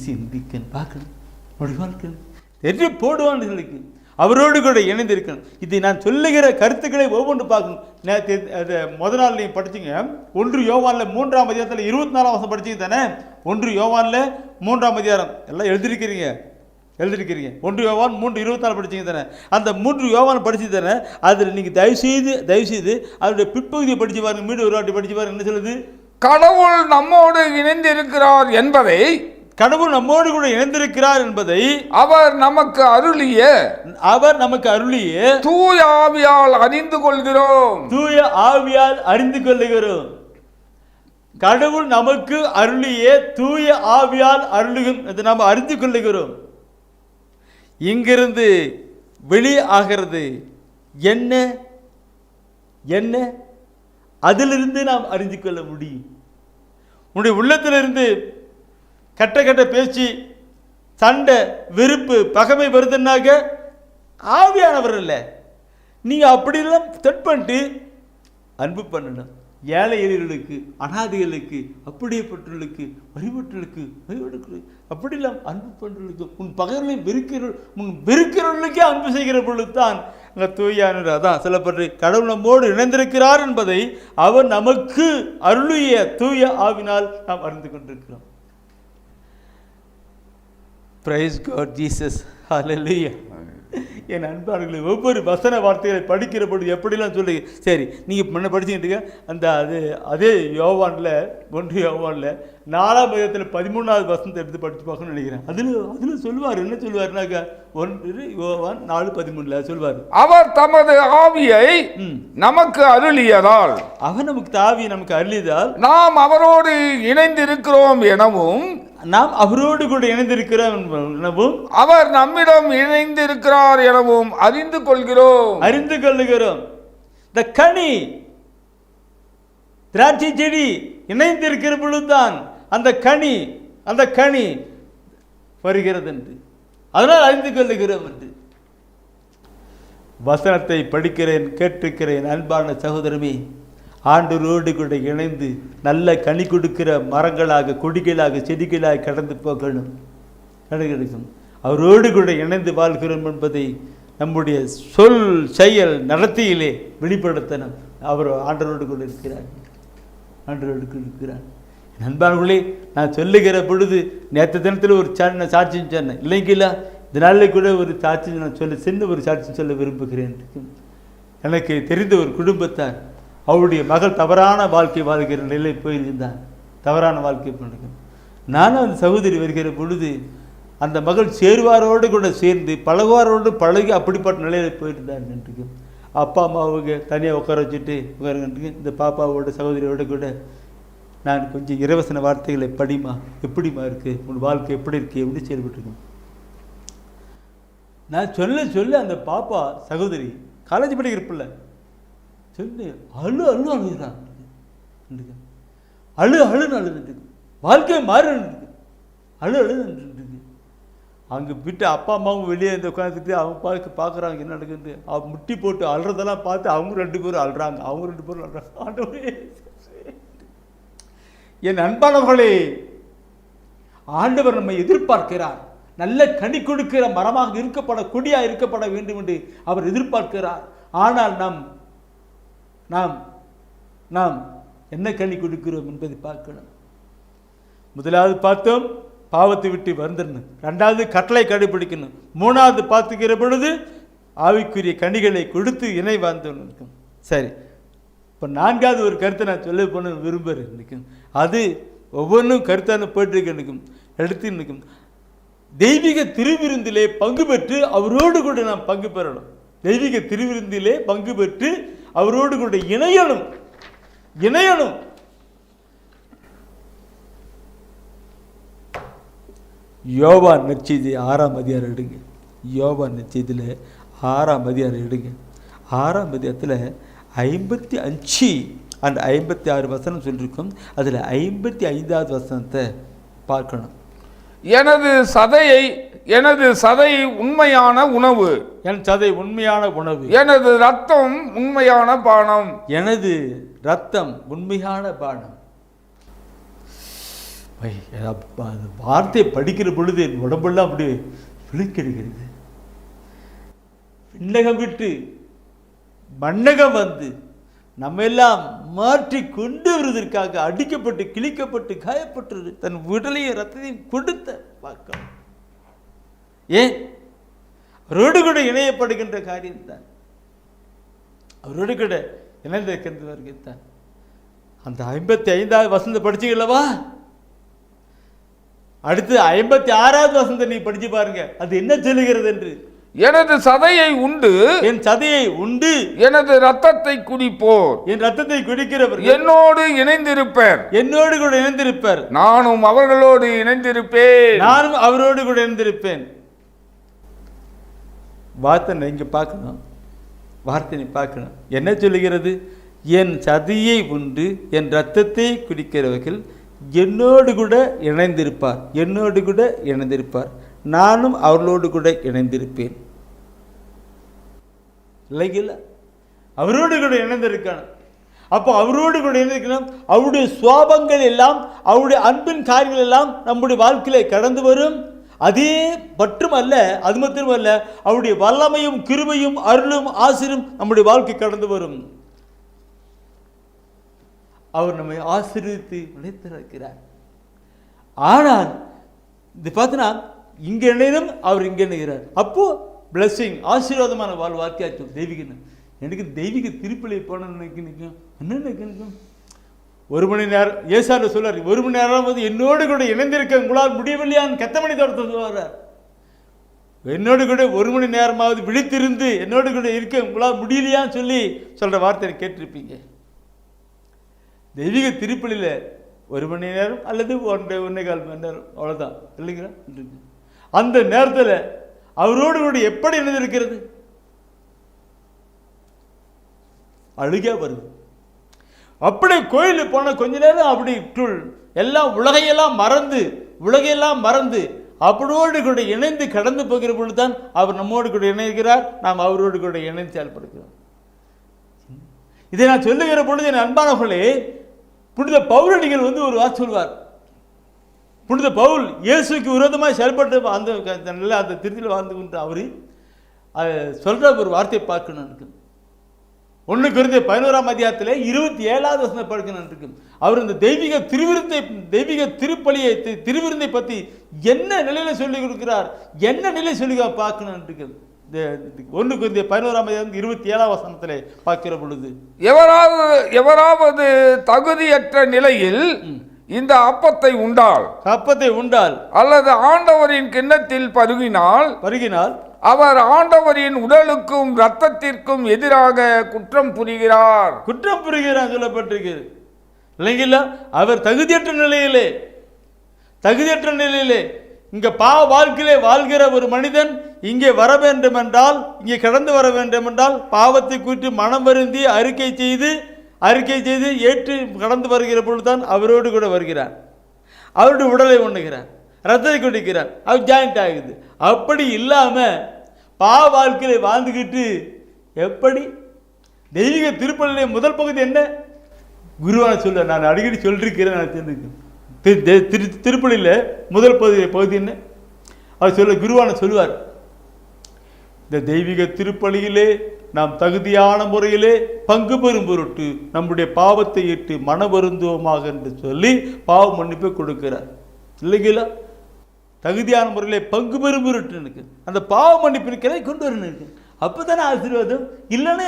சிந்திக்கணும், பார்க்கணும், அப்படி வாழ்க்கணும், எற்றி போடுவான்களுக்கு அவரோடு கூட இணைந்திருக்கணும். இது நான் சொல்லுகிற கருத்துக்களை ஒவ்வொன்று பார்க்கணும். நேற்று அதை முதல் நாள் நீங்கள் படிச்சிங்க. 1 யோவானில் 3ஆம் அதிகாரத்தில் 24ஆம் வசனம் படிச்சிங்க தானே? 1 யோவானில் 3ஆம் அதிகாரம் எல்லாம் எழுதிருக்கிறீங்க. 1 யோவான் 3:24 படிச்சிங்க தானே? அந்த 3 யோவான் படிச்சு தானே? அதில் நீங்கள் தயவுசெய்து அதனுடைய பிற்பகுதியை படித்து பாருங்க. மீண்டும் ஒரு வாட்டி படித்து பாருங்க. என்ன சொல்லுது? கடவுள் நம்மோடு இணைந்து இருக்கிறார் என்பதை, கடவுள் நம்மோடு கூட இணைந்திருக்கிறார் என்பதை அவர் நமக்கு அருளிய தூய ஆவியால் அறிந்து கொள்கிறோம். கடவுள் நமக்கு அருளிய தூய ஆவியால் அருளுகும், நாம் அறிந்து கொள்ளுகிறோம். இங்கிருந்து வெளியே ஆகிறது என்ன அதிலிருந்து நாம் அறிந்து கொள்ள முடியும். உன்னுடைய உள்ளத்திலிருந்து கட்ட பேச்சு, சண்டை, வெறுப்பு, பகைமை வருதுன்னாக்க ஆவியானவர் இல்லை. நீங்கள் அப்படிலாம் செட் பண்ணிட்டு அன்பு பண்ணணும். ஏழை எளியர்களுக்கு, அனாதைகளுக்கு, அப்படியேப்பட்டவர்களுக்கு, வழிபட்டவர்களுக்கு அப்படிலாம் அன்பு பண்ணுறதுக்கு, உன் பகைவர்களை வெறுக்கிறவர்களுக்கே அன்பு செய்கிற பொழுது தான் அங்கே தூயானவர். அதான் சொல்லப்பட்டு கடவுள் நம்மோடு இணைந்திருக்கிறார் என்பதை அவர் நமக்கு அருளிய தூய ஆவினால் நாம் அறிந்து கொண்டிருக்கிறோம். Praise God, Jesus. Hallelujah. என் அன்பாளர்களை ஒவ்வொரு வசன வார்த்தைகளை படிக்கிற பொழுது எப்படிலாம் சொல்லி சரி நீங்கள் முன்ன படிச்சுக்கிட்டு அந்த அதே யோவானில் 1 யோவானில் 4ஆம் அதிகாரத்தில் 13வது வசனத்தை எடுத்து படித்து பார்க்கணும்னு நினைக்கிறேன். அதில் சொல்லுவார், என்ன சொல்லுவாருனாக்கா 1 யோவான் 4:13 சொல்வார், அவர் தமது ஆவியை நமக்கு அருளியதால், அவர் நமக்கு ஆவியை நமக்கு அருளியதால் நாம் அவரோடு இணைந்திருக்கிறோம் எனவும், நாம் அவரோடு கூட இணைந்திருக்கிறோம் எனவும், அவர் நம்மிடம் இணைந்திருக்கிறார் எனவும் அறிந்து கொள்கிறோம். இந்த கனி, திராட்சை செடி இணைந்திருக்கிற பொழுதுதான் அந்த கனி வருகிறது என்று, அதனால் அறிந்து கொள்ளுகிறோம் என்று. வசனத்தை படிக்கிறேன், கேட்டிருக்கிறேன். அன்பான சகோதரமே, ஆண்டவரோடு கூட இணைந்து நல்ல கனி கொடுக்கிற மரங்களாக, கொடிகளாக, செடிகளாக கடந்து போகணும், கிடைக்கும். அவரோடு கூட இணைந்து வாழ்கிறோம் என்பதை நம்முடைய சொல், செயல், நடத்தையிலே வெளிப்படுத்தணும். அவர் ஆண்டவரோடு கூட இருக்கிறார். நண்பர்களே, நான் சொல்லுகிற பொழுது நேற்று தினத்தில் ஒரு சாட்சி சொன்னேன் இல்லைங்களா? இதனால கூட ஒரு சாட்சி நான் சின்ன ஒரு சாட்சி சொல்ல விரும்புகிறேன். எனக்கு தெரிந்த ஒரு குடும்பத்தார், அவருடைய மகள் தவறான வாழ்க்கை வாழ்கிற நிலை போயிருந்தார். தவறான வாழ்க்கை பண்ணுங்க. நானும் அந்த சகோதரி வருகிற பொழுது அந்த மகள் சேருவாரோடு கூட சேர்ந்து பழகுவாரோடு பழகி அப்படிப்பட்ட நிலையில் போயிருந்தார். நின்றுக்கும் அப்பா அம்மாவுக்கு தனியாக உட்கார வச்சுட்டு இந்த பாப்பாவோட சகோதரியோட கூட நான் கொஞ்சம் இலவசன வார்த்தைகளை படிமா, எப்படிமா இருக்குது உன் வாழ்க்கை, எப்படி இருக்கு, எப்படி செயல்பட்டுருக்கேன் நான் சொல்ல அந்த பாப்பா சகோதரி காலேஜ் படிக்கிற பிள்ளை சொல்லு அழுகிறான். அழுதுட்டு வாழ்க்கை மாறிட்டு அழுதுட்டு அங்கே விட்டு அப்பா அம்மாவும் வெளியே இந்த உட்காந்துட்டு அவங்க பார்க்குறாங்க என்ன நடக்குது. அவங்க முட்டி போட்டு அழுறதெல்லாம் பார்த்து அவங்க 2 பேரும் அழுறாங்க. ஆண்டவரே, என் அன்பானவர்களே, ஆண்டவர் நம்மை எதிர்பார்க்கிறார். நல்ல கனி கொடுக்கிற மரமாக கொடியாக இருக்கப்பட வேண்டும் என்று அவர் எதிர்பார்க்கிறார். ஆனால் நாம் என்ன கனி கொடுக்கிறோம் என்பதை பார்க்கணும். முதலாவது பார்த்தோம், பாவத்தை விட்டு வந்துடணும். 2வது கட்டளை கடைபிடிக்கணும். 3வது பார்த்துக்கிற பொழுது ஆவிக்குரிய கனிகளை கொடுத்து இணை வாழ்ந்து. சரி, இப்போ 4வது ஒரு கருத்தை நான் சொல்ல போன விரும்புகிறேன். அது ஒவ்வொன்றும் கருத்தான போயிட்டு எடுத்து நிற்கும். தெய்வீக திருவிருந்திலே பங்கு பெற்று அவரோடு கூட நாம் பங்கு பெறணும். தெய்வீக திருவிருந்திலே பங்கு பெற்று அவரோடு கூட இணையணும். யோவான் நற்செய்தி 6ஆம் அதிகாரம் எடுங்க. யோவான் நற்செய்தியில் 6ஆம் அதிகாரம் எடுங்க. 6ஆம் அதிகாரத்தில் 55 and 56 வசனம் சொல்லியிருக்கும். அதில் 55வது வசனத்தை பார்க்கணும். எனது சதை உண்மையான உணவு, என் சதை உண்மையான உணவு, எனது ரத்தம் உண்மையான பானம். எனது ரத்தம் உண்மையான பானம். வார்த்தை படிக்கிற பொழுது என் உடம்பெல்லாம் அப்படி விழுக்கெடுக்கிறது. விண்ணகம் விட்டு மண்ணகம் வந்து நம்ம எல்லாம் மாற்றி கொண்டு வருவதற்காக அடிக்கப்பட்டு, கிழிக்கப்பட்டு, காயப்பட்டு தன் உடலையும் ரத்தத்தையும் கொடுத்த பார்க்கணும். ஏன்? அவரோடு கூட இணையப்படுகின்ற காரியம்தான், அவரோடு கூட இணைந்திருக்கின்றவர்கள். அந்த 55வது வசனத்தை படிச்சீங்களவா? அடுத்து 56வது வசனத்தை நீ படிச்சு பாருங்க, அது என்ன சொல்லுகிறது என்று. எனது சதையை உண்டு, என் சதையை உண்டு, எனது ரத்தத்தை குடிப்போர், என் ரத்தத்தை குடிக்கிறவர் என்னோடு இணைந்திருப்பர், என்னோடு கூட இணைந்திருப்பர், நானும் அவர்களோடு இணைந்திருப்பேன், நானும் அவரோடு கூட இணைந்திருப்பேன். வார்த்தை நீங்க பார்க்கணும், வார்த்தை நீ பார்க்கணும். என்ன சொல்லுகிறது? என் சதையை உண்டு என் ரத்தத்தை குடிக்கிறவர்கள் என்னோடு கூட இணைந்திருப்பார், என்னோடு கூட இணைந்திருப்பார், நானும் அவர்களோடு கூட இணைந்திருப்பேன். இல்லைங்கள? அவரோடு கூட இணைந்திருக்கணும். அப்போ அவரோடு கூட இணைந்திருக்கணும். அவருடைய சுவாபங்கள் எல்லாம், அவருடைய அன்பின் காரியங்கள் எல்லாம் நம்முடைய வாழ்க்கையில கடந்து வரும். அதே மட்டுமல்ல, அது மட்டுமல்ல, அவருடைய வல்லமையும் கிருபையும் அருளும் ஆசீர்வாதம் நம்முடைய வாழ்க்கை கடந்து வரும். அவர் நம்மை ஆசீர்வதித்து நிலைத்திருக்கிறார். ஆனால் இது பார்த்தீங்கன்னா இங்கே இணையும், அவர் இங்கே இணைகிறார். அப்போ பிளெஸ்ஸிங், ஆசீர்வாதமான வாழ்க்கையாச்சும் தெய்வீகன்னு. எனக்கு தெய்வீக திருப்பலி போன நிற்கும் என்ன நிற்கும். 1 மணி நேரம் ஏசாண்டு சொல்றாரு, 1 மணி நேரம் போது என்னோடு கூட இணைந்திருக்க உங்களால் முடியவில்லையான்னு கெத்தமணி தோட்டத்தை சொல்லுவார். என்னோடு கூட 1 மணி நேரமாவது விழித்திருந்து என்னோடு கூட இருக்க உங்களால் முடியலையான்னு சொல்லி சொல்ற வார்த்தையை கேட்டிருப்பீங்க. தெய்வீக திருப்பலியில் 1 மணி நேரம் அல்லது 1.25 மணி நேரம் அவ்வளோதான் இல்லைங்களா. அந்த நேரத்தில் அவரோடு கூட எப்படி இணைந்திருக்கிறது? அழுகா வருது. அப்படி கோயிலுக்கு போன கொஞ்ச நேரம் அப்படி எல்லாம் உலகையெல்லாம் மறந்து அவரோடு கூட இணைந்து கடந்து போகிற பொழுது தான் அவர் நம்மோடு கூட இணைகிறார், நாம் அவரோடு கூட இணைந்து செயல்படுகிறோம். இதை நான் சொல்லுகிற பொழுது என் அன்பானவர்களே, புனித பவுலடிகள் ஒரு வார்த்தை சொல்வார். புனித பவுல் இயேசுக்கு விரோதமாக செயல்பட்டு அந்த திருத்தியில் வாழ்ந்து கொண்டு அவர் சொல்ற ஒரு வார்த்தையை பார்க்கணும் இருக்கு. 1 கொரிந்தியர் 11ஆம் அதிகாரத்தில் 27வது வசனம் பார்க்கணும் இருக்கு. அவர் இந்த தெய்வீக திருப்பலியை திருவிருந்தை பற்றி என்ன நிலையில சொல்லி கொடுக்கிறார், என்ன நிலை சொல்லி பார்க்கணும் இருக்கு. 1 கொரிந்தியர் 11ஆம் அதிகாரம் 27ஆம் வசனத்திலே பார்க்கிற பொழுது, எவராவது தகுதியற்ற நிலையில் இந்த அப்பத்தை உண்டால் அல்லது ஆண்டவரின் கிண்ணத்தில் பருகினால் அவர் ஆண்டவரின் உடலுக்கும் இரத்தத்திற்கும் எதிராக குற்றம் புரிகிறார் சொல்லப்பட்டிருக்கிறது. இல்லைங்களா? அவர் தகுதியற்ற நிலையிலே இங்க பாவ வாழ்க்கையிலே வாழ்கிற ஒரு மனிதன் இங்கே வர வேண்டும் என்றால், இங்கே கடந்து வர வேண்டும் என்றால், பாவத்தை குறித்து மனம் வருந்தி அறிக்கை செய்து ஏற்று கடந்து வருகிற பொழுதுதான் அவரோடு கூட வருகிறார். அவருடைய உடலை உண்ணுகிறார், ரத்தத்தை குடிக்கிறார், அவர் ஜாயிண்ட் ஆகுது. அப்படி இல்லாம பாவ வாழ்க்கையில வாழ்ந்துக்கிட்டு எப்படி தெய்வீக திருப்பலிலே முதல் பகுதி என்ன? குருவான சொல்ல நான் அடிக்கடி சொல்லிருக்கிறேன். திருப்பலியில் முதல் பகுதி என்ன? அவர் குருவான சொல்லுவார், இந்த தெய்வீக திருப்பலியிலே நாம் தகுதியான முறையிலே பங்கு பெறும் பொருட்டு நம்முடைய பாவத்தை இட்டு மன வருந்துவோமாக என்று சொல்லி பாவ மன்னிப்பை கொடுக்கிறார். இல்லைங்களா? தகுதியான முறையிலே பங்கு பெறும் பொருட்டு எனக்கு அந்த பாவ மன்னிப்பின் கிளை கொண்டு வரணும் இருக்கு. அப்பதானே ஆசீர்வாதம். இல்லைன்னா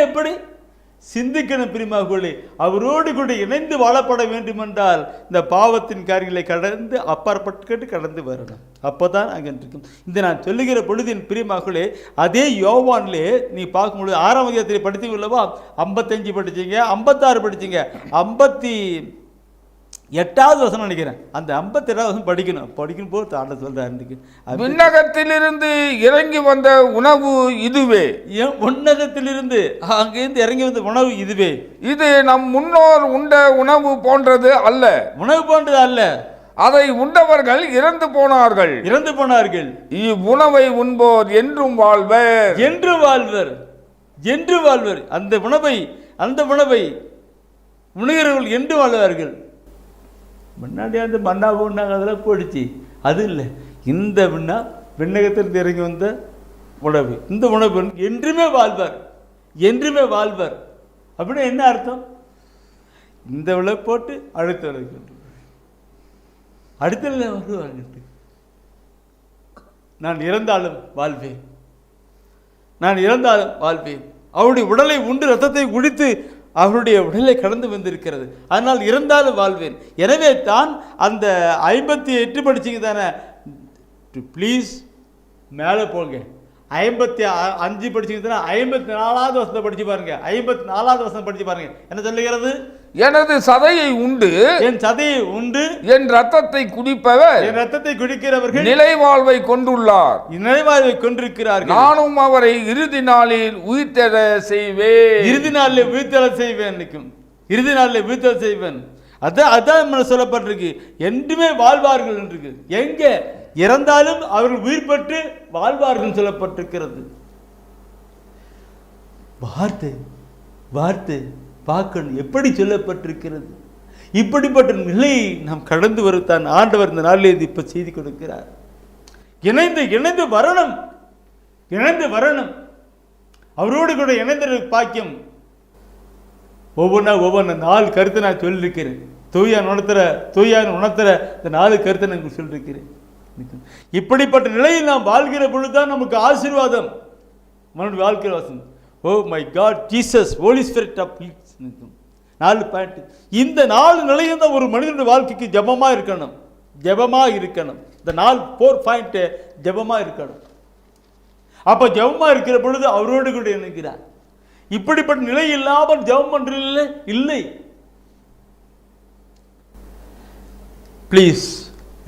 எப்படி சிந்திக்கணும் பிரியமானவர்களே. அவரோடு கூட இணைந்து வாழப்பட வேண்டும் என்றால் இந்த பாவத்தின் காரியங்களை கடந்து அப்பாற்பட்டு கடந்து வரணும். அப்போதான் அங்கே இருக்கும். இந்த நான் சொல்லுகிற பொழுது என் பிரியமானவர்களே, அதே யோவான்லே நீ பார்க்கும்பொழுது 6ஆம் அதிகாரத்தில் படித்தீங்க இல்லவா? 55 படிச்சீங்க, 56 படிச்சீங்க, 58வது வசனம் நினைக்கிறேன். அந்த 58வது வசனம் படிக்கணும் போது ஆண்ட சொல்றாரு, விண்ணகத்திலிருந்து இறங்கி வந்த உணவு இதுவே. உன்னதத்திலிருந்து அங்கிருந்து இறங்கி வந்த உணவு இதுவே. இது நம் முன்னோர் உண்ட உணவு போன்றது அல்ல. அதை உண்டவர்கள் இறந்து போனார்கள். இவ்வுணவை உண்போர் என்றும் வாழ்வர். அந்த உணவை உண்ணுகிறவர்கள் என்று வாழ்வார்கள். முன்னாடி அந்த மண்ணா உண்ணாங்க, அதெல்லாம் போயிடுச்சு. அது இல்லை, இந்த விண்ணகத்திலிருந்து இறங்கி வந்த உணவு, இந்த உணவு என்றுமே வாழ்வர். அப்படின்னா என்ன அர்த்தம்? இந்த விளை போட்டு அடுத்த விளக்கு வருவாங்க. நான் இறந்தாலும் வாழ்வேன். அவருடைய உடலை உண்டு ரத்தத்தை குடித்து அவருடைய உடலை கடந்து வந்திருக்கிறது. அதனால் இறந்தாலும் வாழ்வேன். எனவே தான் அந்த 58 படிச்சிங்க தானே, ப்ளீஸ் மேலே போங்க. 55 படிச்சிங்க தானே, 54வது வசனத்தை படிச்சு பாருங்க. 54வது வசனம் படிச்சு பாருங்க. என்ன சொல்லுகிறது? எனது சதையை உண்டு என் ரத்தத்தை குடிப்பவர் நிலைவாழ்வை கொண்டிருக்கிறார்கள். நானும் அவரை இறுதி நாளில் உயிர்த்தெழ செய்வேன். அதான் சொல்லப்பட்டிருக்கு. என்றுமே வாழ்வார்கள் என்று. எங்க இறந்தாலும் அவர்கள் உயிர் பெற்று வாழ்வார்கள் சொல்லப்பட்டிருக்கிறது. வார்த்தை பார்க்கணும் எப்படி சொல்லப்பட்டிருக்கிறது. இப்படிப்பட்ட நிலையை நாம் கடந்து வருத்தான் ஆண்டவர் இந்த நாளில் இப்ப செய்தி கொடுக்கிறார். இணைந்து வரணும். அவரோடு கூட இணைந்த பாக்கியம். ஒவ்வொரு 4 கருத்தை நான் சொல்லியிருக்கிறேன். தூயான் உணர்த்துற இந்த 4 கருத்தை நான் சொல்லியிருக்கிறேன். இப்படிப்பட்ட நிலையில் நாம் வாழ்கிற பொழுதுதான் நமக்கு ஆசீர்வாதம், நம்முடைய வாழ்க்கை வாசம். Oh my God, Jesus, Holy Spirit of peace. 4 point. இந்த 4 நிலையும் தான் ஒரு மனிதனுடைய வாழ்க்கைக்கு ஜெபமாக இருக்கணும், ஜெபமாக இருக்கணும். இந்த 4 பாயிண்ட் ஜெபமாக இருக்கணும். அப்போ ஜெபமாக இருக்கிற பொழுது அவரோடு கூட இணைக்கிறார். இப்படிப்பட்ட நிலை இல்லாமல் ஜெபம் பண்றதில்லை இல்லை. ப்ளீஸ்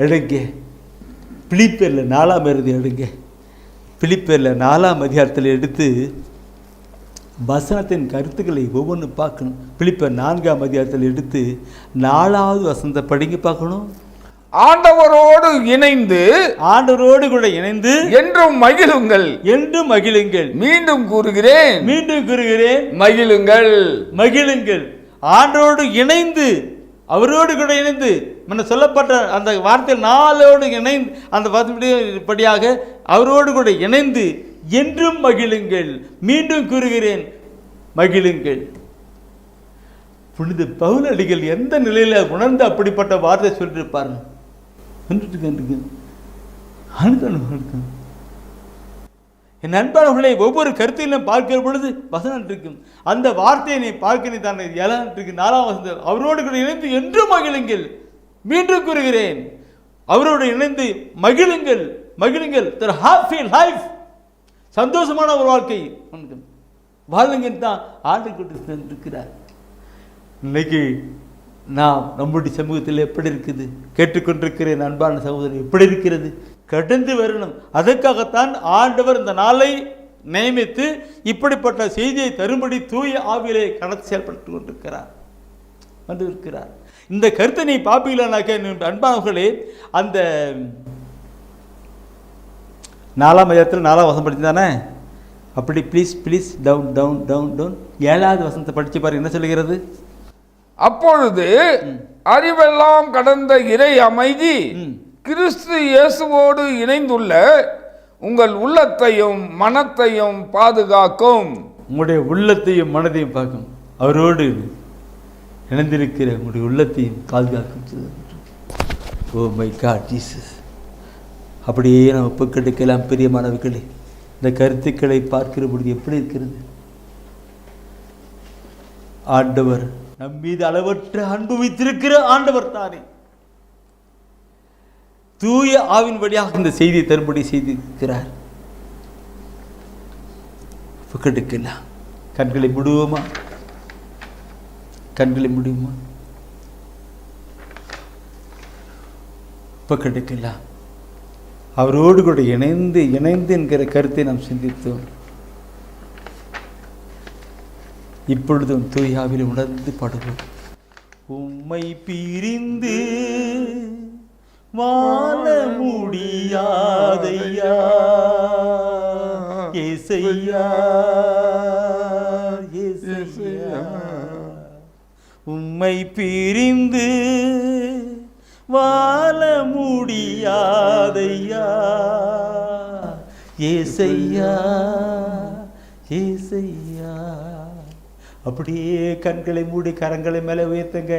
எடுங்க, பிலிப்பியர்ல 4ஆம் அதிகாரம் எடுங்க. பிலிப்பியர்ல 4ஆம் அதிகாரத்தில் எடுத்து வசனத்தின் கருத்துக்களை ஒவ்வொன்று பார்க்கணும். பிலிப்பியர் 4ஆம் அதிகாரத்தில் எடுத்து 4வது வசனத்தை படிங்க பார்க்கணும். ஆண்டவரோடு இணைந்து, ஆண்டவரோடு கூட இணைந்து என்றும் மகிழுங்கள், என்றும் மகிழுங்கள். மீண்டும் கூறுகிறேன், மீண்டும் கூறுகிறேன், மகிழுங்கள், மகிழுங்கள். ஆண்டோடு இணைந்து, அவரோடு கூட இணைந்து, முன்ன சொல்லப்பட்ட அந்த வார்த்தை 4ஓடு இணைந்து, அந்த படியாக அவரோடு கூட இணைந்து என்றும் மகிழுங்கள், மீண்டும் கூறுகிறேன், மகிழுங்கள். புனித பவுலடிகள் எந்த நிலையில உணர்ந்து அப்படிப்பட்ட வார்த்தை சொல்லியிருப்பார்கள்? என் நண்பர்களை ஒவ்வொரு கருத்தையும் பார்க்கிற பொழுது வசனம் இருக்கும். அந்த வார்த்தையை நீ பார்க்க தானே 4ஆம் வசனம், அவரோடு கூட இணைந்து என்றும் மகிழுங்கள், மீண்டும் கூறுகிறேன், அவரோடு இணைந்து மகிழுங்கள், மகிழுங்கள். ஹாப்பி லைஃப், சந்தோஷமான ஒரு வாழ்க்கை வாழுங்க தான் ஆண்டு கொண்டு இருக்கிறார். இன்னைக்கு நாம் நம்முடைய சமூகத்தில் எப்படி இருக்குது கேட்டுக்கொண்டிருக்கிறேன் அன்பான சகோதரர், எப்படி இருக்கிறது? கடந்து வரணும். அதற்காகத்தான் ஆண்டவர் இந்த நாளை நியமித்து இப்படிப்பட்ட செய்தியை தரும்படி தூய ஆவியிலே கடத்தி செயல்பட்டு கொண்டிருக்கிறார், வந்திருக்கிறார். இந்த கருத்தை நீ பார்ப்பீங்களானாக்க அன்பானவர்களே, அந்த 4ஆம் அதிகாரத்தில் 4ஆம் வசனம் படிச்சு தானே, அப்படி please please down down down down 7வது வசனத்தை படித்து பாருங்க, என்ன சொல்லுகிறது? அப்பொழுது அறிவெல்லாம் கடந்த இறை அமைதி கிறிஸ்து இயேசுவோடு இணைந்துள்ள உங்கள் உள்ளத்தையும் மனத்தையும் பாதுகாக்கும். உங்களுடைய உள்ளத்தையும் மனதையும் பார்க்கும், அவரோடு இணைந்திருக்கிற உங்களுடைய உள்ளத்தையும் பாதுகாக்கும். Oh my God Jesus. அப்படியே நம்ம ஒப்புக்கெடுக்கலாம். பிரியமானவர்களே, இந்த கருத்துக்களை பார்க்கிற பொழுது எப்படி இருக்கிறது? ஆண்டவர் நம் மீது அளவற்ற அன்பு வைத்திருக்கிற ஆண்டவர் தானே. தூய ஆவின் வழியாக இந்த செய்தியை தரும்படி செய்திருக்கிறார். ஒப்புக்கெடுக்கலாம். கண்களை மூடுவோமா? கண்களை முடியுமா? ஒப்புக்கெடுக்கலாம். அவரோடு கூட இணைந்து இணைந்து என்கிற கருத்தை நாம் சிந்தித்தோம். இப்பொழுதும் தூயாவில் உணர்ந்து பாடுவோம். உம்மை பிரிந்து வாழ முடியாதையா ஏசையா, ஏசையா. உம்மை பிரிந்து வாழ முடியாதையா ஏசையா, ஏசையா. அப்படியே கண்களை மூடி கரங்களை மேலே உயர்த்துங்க.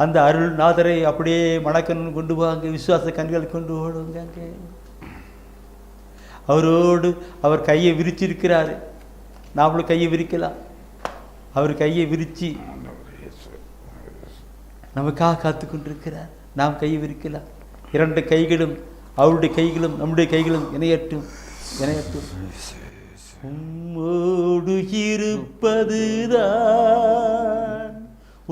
அந்த அருள்நாதரை அப்படியே மணக்கண்ணு கொண்டு வாங்க, விசுவாச கண்களை கொண்டு ஓடுங்க. அவரோடு அவர் கையை விரிச்சிருக்கிறாரு, நாமளும் கையை விரிக்கலாம். அவர் கையை விரிச்சு நமக்காக காத்து கொண்டிருக்கிறார். நாம் கையை விரிக்கலாம். 2 கைகளும் அவருடைய கைகளும் நம்முடைய கைகளும் இணையட்டும், இணையட்டும். உம்மோடு இருப்பதுதான்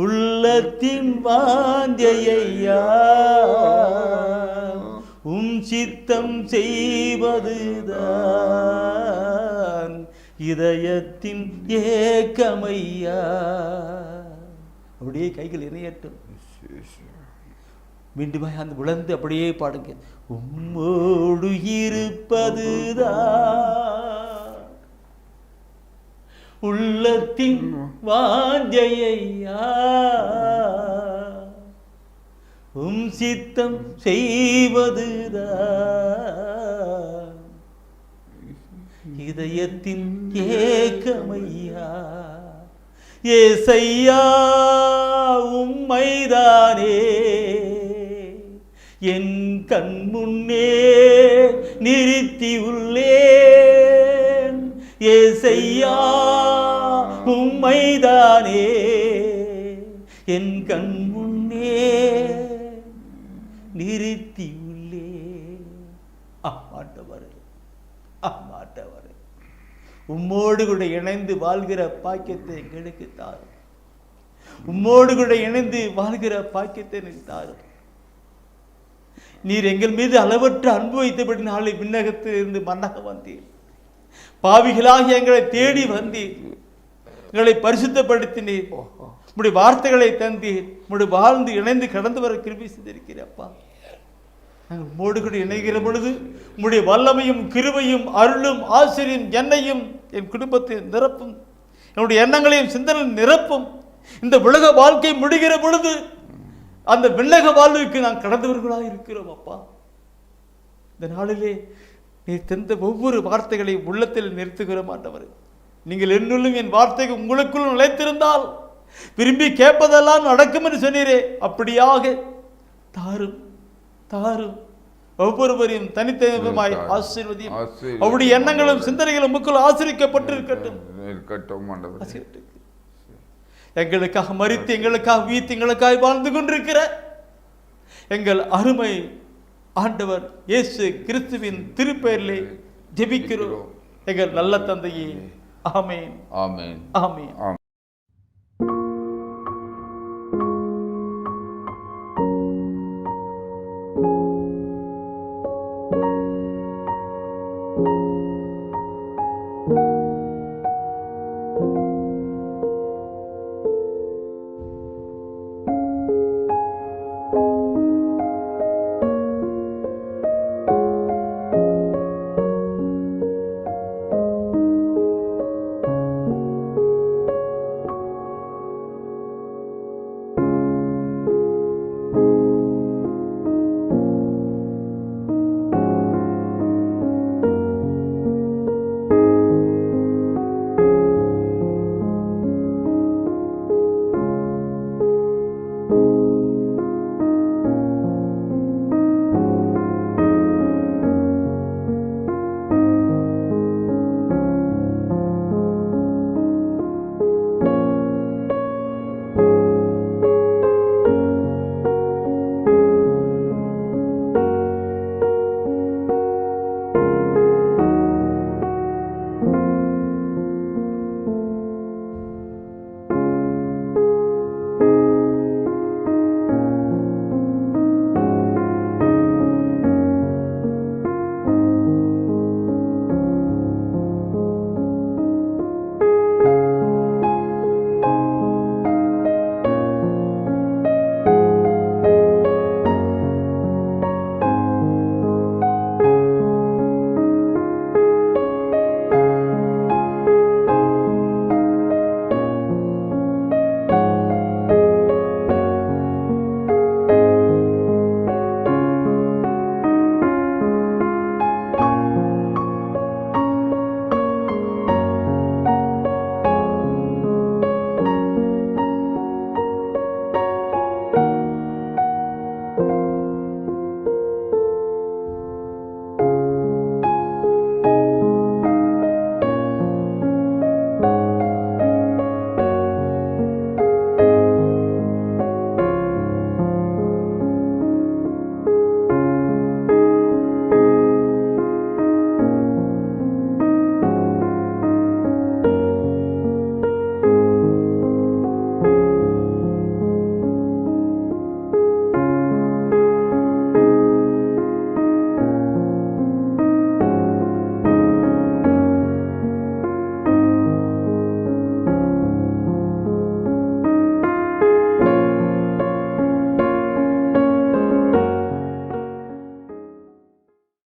உள்ளத்தின் வாஞ்சையா, உம் சித்தம் செய்வதுதான் இதயத்தின் ஏக்கமையா. அப்படியே கைகள் இணையட்டும். மீண்டும் அந்த உழந்து அப்படியே பாடுங்க. உம்மோடு இருப்பதுதான் உள்ளத்தின் வாஞ்சையா, உம் சித்தம் செய்வதுதான் இதயத்தின் ஏக்கமையா. ஏசையா உம்மைதானே என் கண் முன்னே நிறுத்தி உள்ளேன் ஏசையா உம்மைதானே என் கண் முன்னே நிறுத்தி உள்ளேன். ஆண்டவரே ஆண்டவரே உம்மோடு கூட இணைந்து வாழ்கிற பாக்கியத்தை எங்களுக்கு தாரும். உம்மோடு கூட இணைந்து வாழ்கிற பாக்கியத்தை எனக்கு தாரும். நீர் எங்கள் மீது அளவற்ற அன்பு வைத்தபடி நாளை விண்ணகத்தில் இருந்து மண்ணாக வந்தீர். பாவிகளாகி எங்களை தேடி வந்தீர். எங்களை பரிசுத்தப்படுத்தினீர். உம்முடைய வார்த்தைகளை தந்தீர். உம்முடைய வாழ்ந்து இணைந்து கடந்து வர கிருபை செய்திருக்கிறப்பா. நாங்கள் உம்மோடு கூட இணைகிற பொழுது உம்முடைய வல்லமையும் கிருபையும் அருளும் ஆசிரியும் என்னையும் என் குடும்பத்தை நிரப்பும். என்னுடைய எண்ணங்களையும் சிந்தனையும் நிரப்பும். இந்த உலக வாழ்க்கை முடிகிற பொழுது அந்த விண்ணக வாழ்வுக்கு நான் கடந்தவர்களாக இருக்கிறோம் அப்பா. இந்த நாளிலே நீ தந்த ஒவ்வொரு வார்த்தைகளையும் உள்ளத்தில் நிறுத்துகிறோம் ஆண்டவரே. நீங்கள் என்னுள்ளும் என் வார்த்தைகள் உங்களுக்குள் நிலைத்திருந்தால் விரும்பி கேட்பதெல்லாம் நடக்கும் என்று சொன்னீரே, அப்படியாக தாரும் தாரும். ஒவ்வொருவரையும் தனித்தனிமாய் ஆசீர்வதியும். அவருடைய எண்ணங்களும் சிந்தனைகளும் உமக்குள் ஆசீர்வதிக்கப்பட்டிருக்கட்டும். எங்களுக்காக மரித்து எங்களுக்காக வீத்து எங்களுக்காக வாழ்ந்து கொண்டிருக்கிற எங்கள் அருமை ஆண்டவர் இயேசு கிறிஸ்துவின் திருப்பெயரிலே ஜெபிக்கிறோம் எங்கள் நல்ல தந்தையே. ஆமென் ஆமென் ஆமென்.